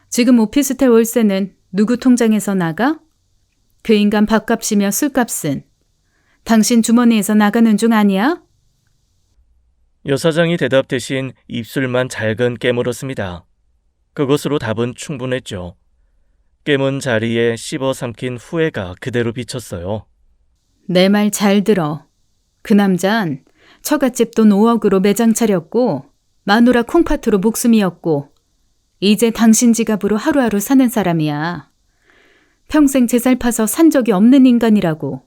지금 오피스텔 월세는 누구 통장에서 나가? 그 인간 밥값이며 술값은 당신 주머니에서 나가는 중 아니야? 여사장이 대답 대신 입술만 잘근 깨물었습니다. 그것으로 답은 충분했죠. 깨문 자리에 씹어 삼킨 후회가 그대로 비쳤어요. 내 말 잘 들어. 그 남잔 처갓집 돈 5억으로 매장 차렸고 마누라 콩팥으로 목숨이었고 이제 당신 지갑으로 하루하루 사는 사람이야. 평생 제살 파서 산 적이 없는 인간이라고.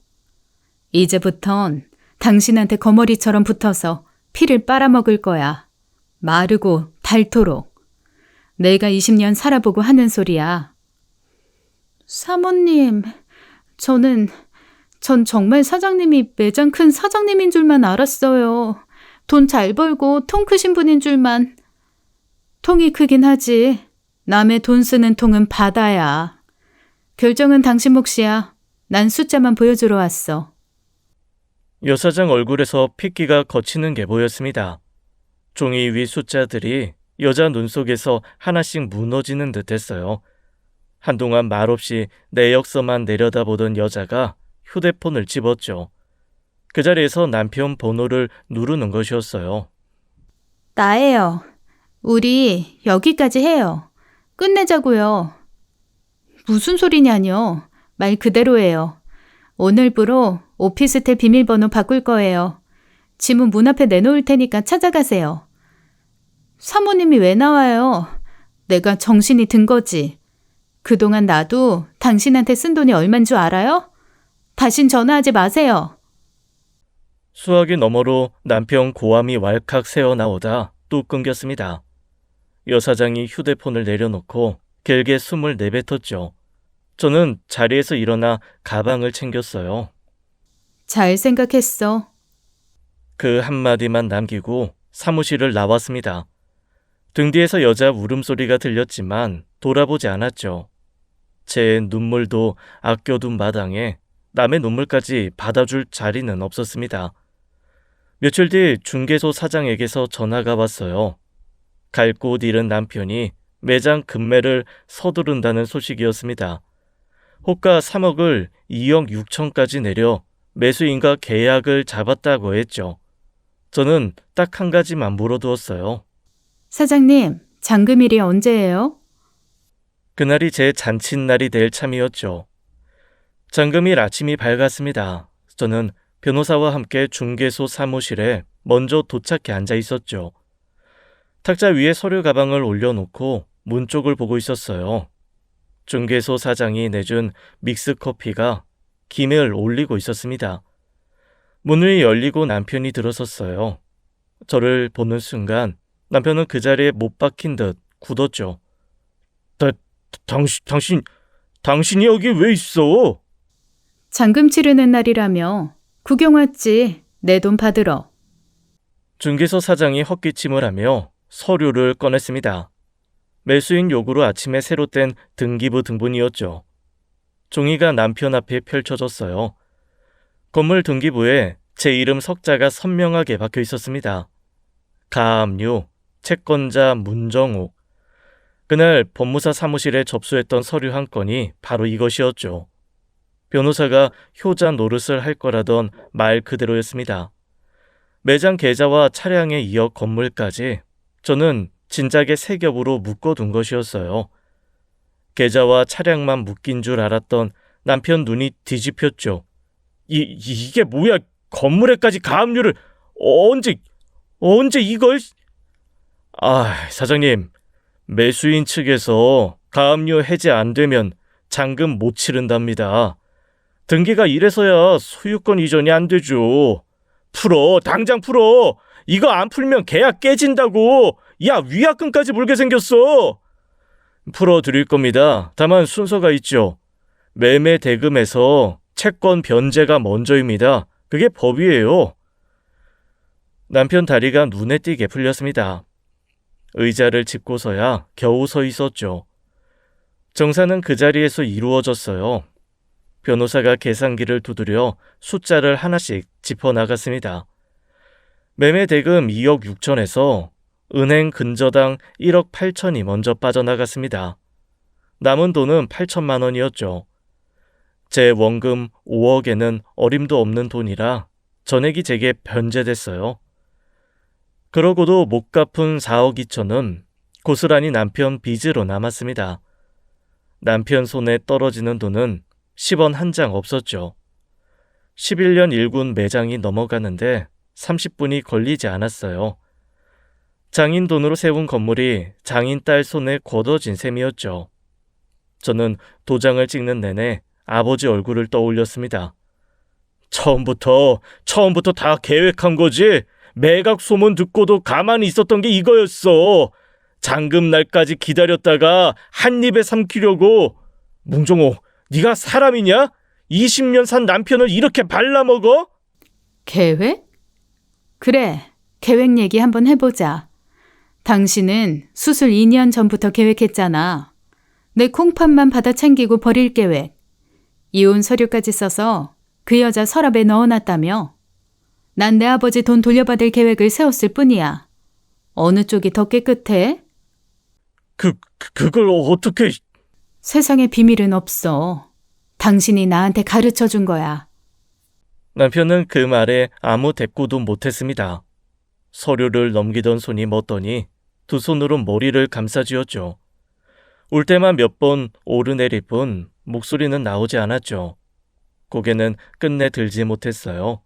이제부턴 당신한테 거머리처럼 붙어서 피를 빨아먹을 거야. 마르고 닳도록. 내가 20년 살아보고 하는 소리야. 사모님, 전 정말 사장님이 매장 큰 사장님인 줄만 알았어요. 돈 잘 벌고 통 크신 분인 줄만. 통이 크긴 하지. 남의 돈 쓰는 통은 바다야. 결정은 당신 몫이야. 난 숫자만 보여주러 왔어. 여사장 얼굴에서 핏기가 거치는 게 보였습니다. 종이 위 숫자들이 여자 눈 속에서 하나씩 무너지는 듯했어요. 한동안 말없이 내역서만 내려다보던 여자가 휴대폰을 집었죠. 그 자리에서 남편 번호를 누르는 것이었어요. 나예요. 우리 여기까지 해요. 끝내자고요. 무슨 소리냐뇨. 말 그대로예요. 오늘부로 오피스텔 비밀번호 바꿀 거예요. 짐은 문 앞에 내놓을 테니까 찾아가세요. 사모님이 왜 나와요? 내가 정신이 든 거지. 그동안 나도 당신한테 쓴 돈이 얼만 줄 알아요? 다신 전화하지 마세요. 수화기 너머로 남편 고함이 왈칵 새어나오다 뚝 끊겼습니다. 여사장이 휴대폰을 내려놓고 길게 숨을 내뱉었죠. 저는 자리에서 일어나 가방을 챙겼어요. 잘 생각했어. 그 한마디만 남기고 사무실을 나왔습니다. 등 뒤에서 여자 울음소리가 들렸지만 돌아보지 않았죠. 제 눈물도 아껴둔 마당에 남의 눈물까지 받아줄 자리는 없었습니다. 며칠 뒤 중개소 사장에게서 전화가 왔어요. 갈 곳 잃은 남편이 매장 금매를 서두른다는 소식이었습니다. 호가 3억을 2억 6천까지 내려 매수인과 계약을 잡았다고 했죠. 저는 딱 한 가지만 물어두었어요. 사장님, 잔금일이 언제예요? 그날이 제 잔칫날이 될 참이었죠. 잔금일 아침이 밝았습니다. 저는 변호사와 함께 중개소 사무실에 먼저 도착해 앉아 있었죠. 탁자 위에 서류 가방을 올려놓고 문 쪽을 보고 있었어요. 중개소 사장이 내준 믹스커피가 김을 올리고 있었습니다. 문이 열리고 남편이 들어섰어요. 저를 보는 순간 남편은 그 자리에 못 박힌 듯 굳었죠. 당신이 여기 왜 있어? 잔금 치르는 날이라며. 구경 왔지. 내 돈 받으러. 중개소 사장이 헛기침을 하며 서류를 꺼냈습니다. 매수인 요구로 아침에 새로 뗀 등기부 등본이었죠. 종이가 남편 앞에 펼쳐졌어요. 건물 등기부에 제 이름 석자가 선명하게 박혀 있었습니다. 가압류, 채권자 문정옥. 그날 법무사 사무실에 접수했던 서류 한 건이 바로 이것이었죠. 변호사가 효자 노릇을 할 거라던 말 그대로였습니다. 매장 계좌와 차량에 이어 건물까지 저는 진작에 세 겹으로 묶어둔 것이었어요. 계좌와 차량만 묶인 줄 알았던 남편 눈이 뒤집혔죠. 이게 뭐야? 건물에까지 가압류를 언제 이걸? 사장님, 매수인 측에서 가압류 해제 안 되면 잔금 못 치른답니다. 등기가 이래서야 소유권 이전이 안 되죠. 풀어, 당장 풀어. 이거 안 풀면 계약 깨진다고. 야, 위약금까지 물게 생겼어. 풀어드릴 겁니다. 다만 순서가 있죠. 매매 대금에서 채권 변제가 먼저입니다. 그게 법이에요. 남편 다리가 눈에 띄게 풀렸습니다. 의자를 짚고서야 겨우 서 있었죠. 정사는 그 자리에서 이루어졌어요. 변호사가 계산기를 두드려 숫자를 하나씩 짚어나갔습니다. 매매 대금 2억 6천에서 은행 근저당 1억 8천이 먼저 빠져나갔습니다. 남은 돈은 8천만 원이었죠. 제 원금 5억에는 어림도 없는 돈이라 전액이 제게 변제됐어요. 그러고도 못 갚은 4억 2천은 고스란히 남편 빚으로 남았습니다. 남편 손에 떨어지는 돈은 10원 한 장 없었죠. 11년 1군 매장이 넘어가는데 30분이 걸리지 않았어요. 장인 돈으로 세운 건물이 장인 딸 손에 거둬진 셈이었죠. 저는 도장을 찍는 내내 아버지 얼굴을 떠올렸습니다. 처음부터 다 계획한 거지? 매각 소문 듣고도 가만히 있었던 게 이거였어. 잔금 날까지 기다렸다가 한 입에 삼키려고. 뭉종호, 네가 사람이냐? 20년 산 남편을 이렇게 발라먹어? 계획? 그래, 계획 얘기 한번 해보자. 당신은 수술 2년 전부터 계획했잖아. 내 콩팥만 받아 챙기고 버릴 계획. 이혼 서류까지 써서 그 여자 서랍에 넣어놨다며. 난 내 아버지 돈 돌려받을 계획을 세웠을 뿐이야. 어느 쪽이 더 깨끗해? 그걸 어떻게... 세상에 비밀은 없어. 당신이 나한테 가르쳐 준 거야. 남편은 그 말에 아무 대꾸도 못했습니다. 서류를 넘기던 손이 멎더니 두 손으로 머리를 감싸쥐었죠. 울 때만 몇 번 오르내릴 뿐 목소리는 나오지 않았죠. 고개는 끝내 들지 못했어요.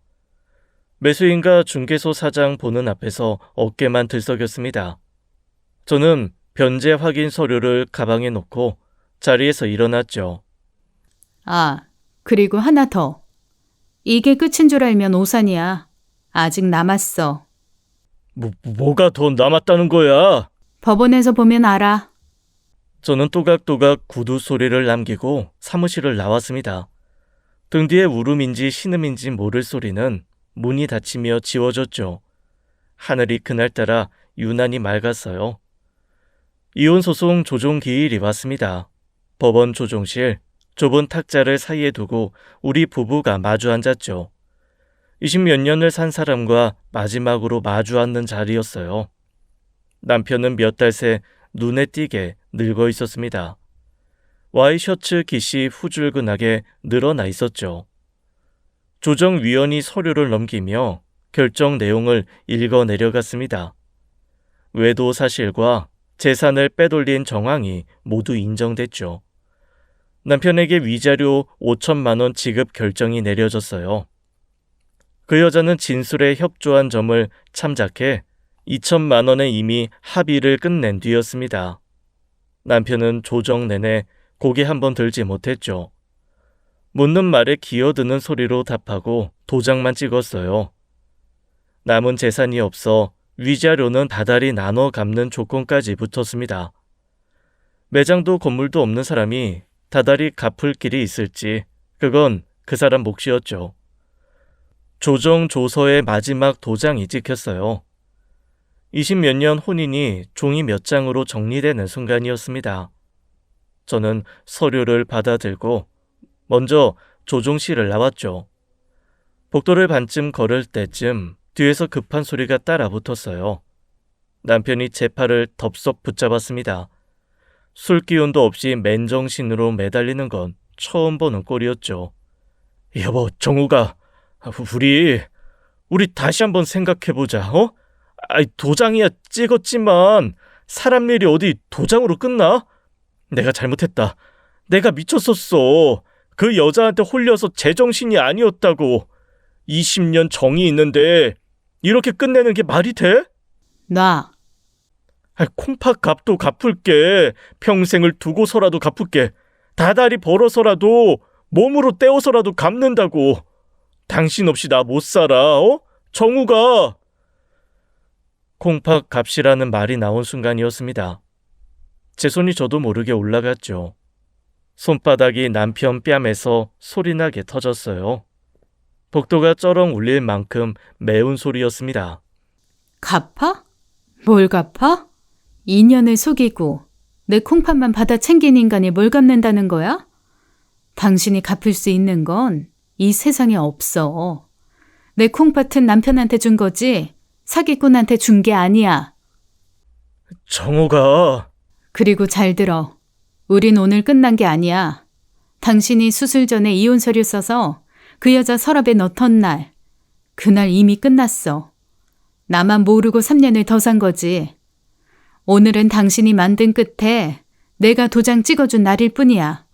매수인과 중개소 사장 보는 앞에서 어깨만 들썩였습니다. 저는 변제 확인 서류를 가방에 놓고 자리에서 일어났죠. 그리고 하나 더. 이게 끝인 줄 알면 오산이야. 아직 남았어. 뭐가 더 남았다는 거야? 법원에서 보면 알아. 저는 또각또각 구두 소리를 남기고 사무실을 나왔습니다. 등 뒤에 울음인지 신음인지 모를 소리는 문이 닫히며 지워졌죠. 하늘이 그날따라 유난히 맑았어요. 이혼소송 조종기일이 왔습니다. 법원 조종실, 좁은 탁자를 사이에 두고 우리 부부가 마주 앉았죠. 20몇 년을 산 사람과 마지막으로 마주 앉는 자리였어요. 남편은 몇 달 새 눈에 띄게 늙어 있었습니다. 와이셔츠 깃이 후줄근하게 늘어나 있었죠. 조정위원이 서류를 넘기며 결정 내용을 읽어 내려갔습니다. 외도 사실과 재산을 빼돌린 정황이 모두 인정됐죠. 남편에게 위자료 5천만 원 지급 결정이 내려졌어요. 그 여자는 진술에 협조한 점을 참작해 2천만 원에 이미 합의를 끝낸 뒤였습니다. 남편은 조정 내내 고개 한번 들지 못했죠. 묻는 말에 기어드는 소리로 답하고 도장만 찍었어요. 남은 재산이 없어 위자료는 다달이 나눠 갚는 조건까지 붙었습니다. 매장도 건물도 없는 사람이 다달이 갚을 길이 있을지 그건 그 사람 몫이었죠. 조정 조서의 마지막 도장이 찍혔어요. 20몇 년 혼인이 종이 몇 장으로 정리되는 순간이었습니다. 저는 서류를 받아들고 먼저 조종실을 나왔죠. 복도를 반쯤 걸을 때쯤 뒤에서 급한 소리가 따라 붙었어요. 남편이 제 팔을 덥석 붙잡았습니다. 술 기운도 없이 맨정신으로 매달리는 건 처음 보는 꼴이었죠. 여보, 정우가, 우리 다시 한번 생각해보자, 어? 도장이야 찍었지만 사람 일이 어디 도장으로 끝나? 내가 잘못했다. 내가 미쳤었어. 그 여자한테 홀려서 제정신이 아니었다고. 20년 정이 있는데 이렇게 끝내는 게 말이 돼? 놔. 콩팥 값도 갚을게. 평생을 두고서라도 갚을게. 다다리 벌어서라도 몸으로 떼어서라도 갚는다고. 당신 없이 나 못 살아, 어? 정우가. 콩팥 값이라는 말이 나온 순간이었습니다. 제 손이 저도 모르게 올라갔죠. 손바닥이 남편 뺨에서 소리나게 터졌어요. 복도가 쩌렁 울릴 만큼 매운 소리였습니다. 갚아? 뭘 갚아? 2년을 속이고 내 콩팥만 받아 챙긴 인간이 뭘 갚는다는 거야? 당신이 갚을 수 있는 건 이 세상에 없어. 내 콩팥은 남편한테 준 거지 사기꾼한테 준 게 아니야. 정우가. 그리고 잘 들어. 우린 오늘 끝난 게 아니야. 당신이 수술 전에 이혼 서류 써서 그 여자 서랍에 넣던 날, 그날 이미 끝났어. 나만 모르고 3년을 더 산 거지. 오늘은 당신이 만든 끝에 내가 도장 찍어준 날일 뿐이야.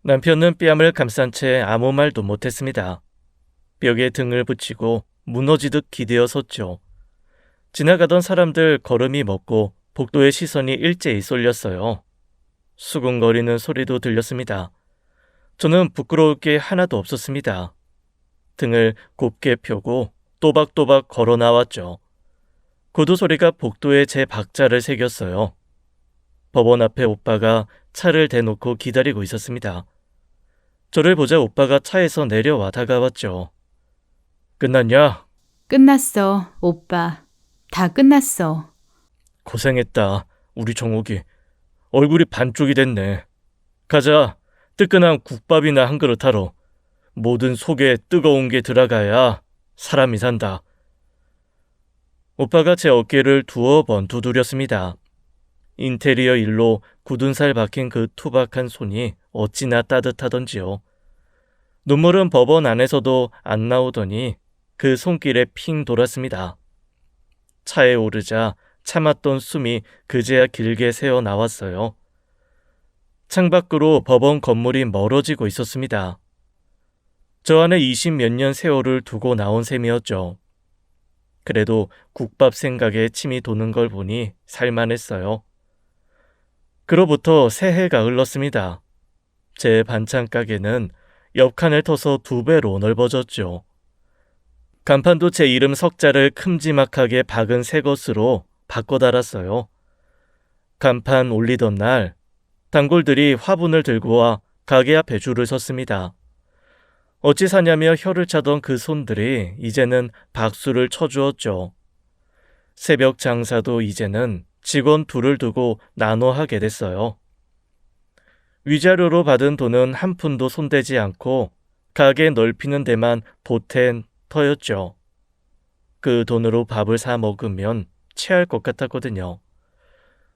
남편은 뺨을 감싼 채 아무 말도 못했습니다. 벽에 등을 붙이고 무너지듯 기대어 섰죠. 지나가던 사람들 걸음이 멎고 복도의 시선이 일제히 쏠렸어요. 수근거리는 소리도 들렸습니다. 저는 부끄러울 게 하나도 없었습니다. 등을 곱게 펴고 또박또박 걸어 나왔죠. 구두 소리가 복도에 제 박자를 새겼어요. 법원 앞에 오빠가 차를 대놓고 기다리고 있었습니다. 저를 보자 오빠가 차에서 내려와 다가왔죠. 끝났냐? 끝났어, 오빠. 다 끝났어. 고생했다, 우리 정옥이. 얼굴이 반쪽이 됐네. 가자, 뜨끈한 국밥이나 한 그릇 하러. 뭐든 속에 뜨거운 게 들어가야 사람이 산다. 오빠가 제 어깨를 두어 번 두드렸습니다. 인테리어 일로 굳은 살 박힌 그 투박한 손이 어찌나 따뜻하던지요. 눈물은 법원 안에서도 안 나오더니 그 손길에 핑 돌았습니다. 차에 오르자 참았던 숨이 그제야 길게 새어 나왔어요. 창밖으로 법원 건물이 멀어지고 있었습니다. 저 안에 20몇 년 세월을 두고 나온 셈이었죠. 그래도 국밥 생각에 침이 도는 걸 보니 살만했어요. 그로부터 새해가 흘렀습니다. 제 반찬 가게는 옆칸을 터서 2배로 넓어졌죠. 간판도 제 이름 석자를 큼지막하게 박은 새 것으로 바꿔 달았어요. 간판 올리던 날 단골들이 화분을 들고 와 가게 앞에 줄을 섰습니다. 어찌 사냐며 혀를 차던 그 손들이 이제는 박수를 쳐주었죠. 새벽 장사도 이제는 직원 2을 두고 나눠 하게 됐어요. 위자료로 받은 돈은 한 푼도 손대지 않고 가게 넓히는 데만 보탠 터였죠. 그 돈으로 밥을 사 먹으면 체할 것 같았거든요.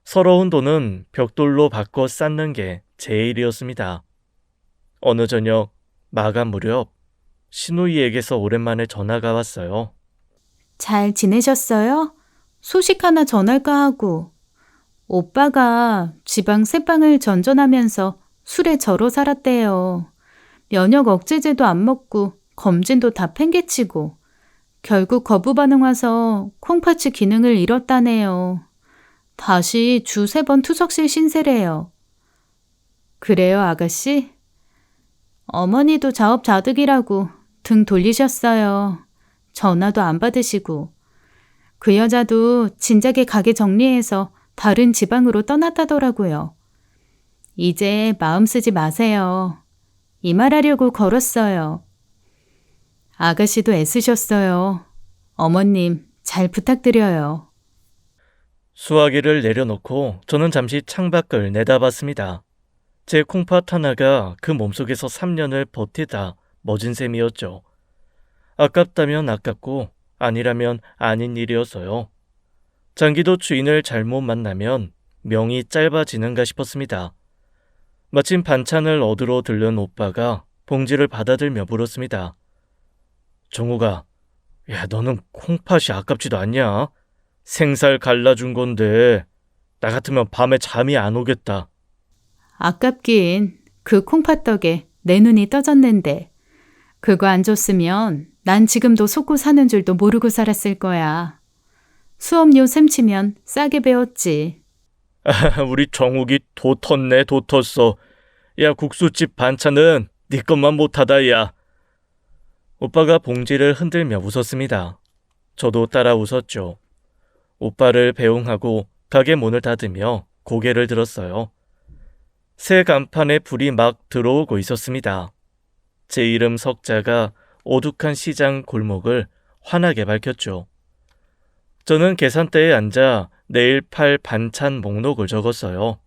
서러운 돈은 벽돌로 바꿔 쌓는 게 제 일이었습니다. 어느 저녁 마감 무렵 신우이에게서 오랜만에 전화가 왔어요. 잘 지내셨어요? 소식 하나 전할까 하고. 오빠가 지방 새빵을 전전하면서 술에 절어 살았대요. 면역 억제제도 안 먹고 검진도 다 팽개치고 결국 거부 반응 와서 콩팥이 기능을 잃었다네요. 다시 주 3번 투석실 신세래요. 그래요, 아가씨? 어머니도 자업자득이라고 등 돌리셨어요. 전화도 안 받으시고. 그 여자도 진작에 가게 정리해서 다른 지방으로 떠났다더라고요. 이제 마음 쓰지 마세요. 이 말하려고 걸었어요. 아가씨도 애쓰셨어요. 어머님 잘 부탁드려요. 수화기를 내려놓고 저는 잠시 창밖을 내다봤습니다. 제 콩팥 하나가 그 몸속에서 3년을 버티다 멎은 셈이었죠. 아깝다면 아깝고 아니라면 아닌 일이었어요. 장기도 주인을 잘못 만나면 명이 짧아지는가 싶었습니다. 마침 반찬을 얻으러 들른 오빠가 봉지를 받아들며 물었습니다. 정우가, 야, 너는 콩팥이 아깝지도 않냐? 생살 갈라준 건데 나 같으면 밤에 잠이 안 오겠다. 아깝긴 그 콩팥 덕에 내 눈이 떠졌는데 그거 안 줬으면 난 지금도 속고 사는 줄도 모르고 살았을 거야. 수업료 셈치면 싸게 배웠지. 우리 정욱이 도 텄네, 도 텄어. 야, 국수집 반찬은 네 것만 못하다, 야. 오빠가 봉지를 흔들며 웃었습니다. 저도 따라 웃었죠. 오빠를 배웅하고 가게 문을 닫으며 고개를 들었어요. 새 간판에 불이 막 들어오고 있었습니다. 제 이름 석자가 오둑한 시장 골목을 환하게 밝혔죠. 저는 계산대에 앉아 내일 팔 반찬 목록을 적었어요.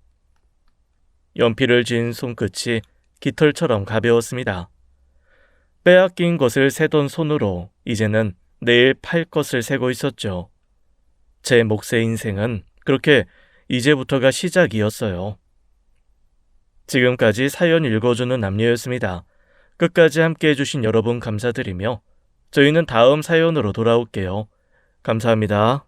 연필을 쥔 손끝이 깃털처럼 가벼웠습니다. 빼앗긴 것을 세던 손으로 이제는 내일 팔 것을 세고 있었죠. 제 몫의 인생은 그렇게 이제부터가 시작이었어요. 지금까지 사연 읽어주는 남녀였습니다. 끝까지 함께 해주신 여러분 감사드리며 저희는 다음 사연으로 돌아올게요. 감사합니다.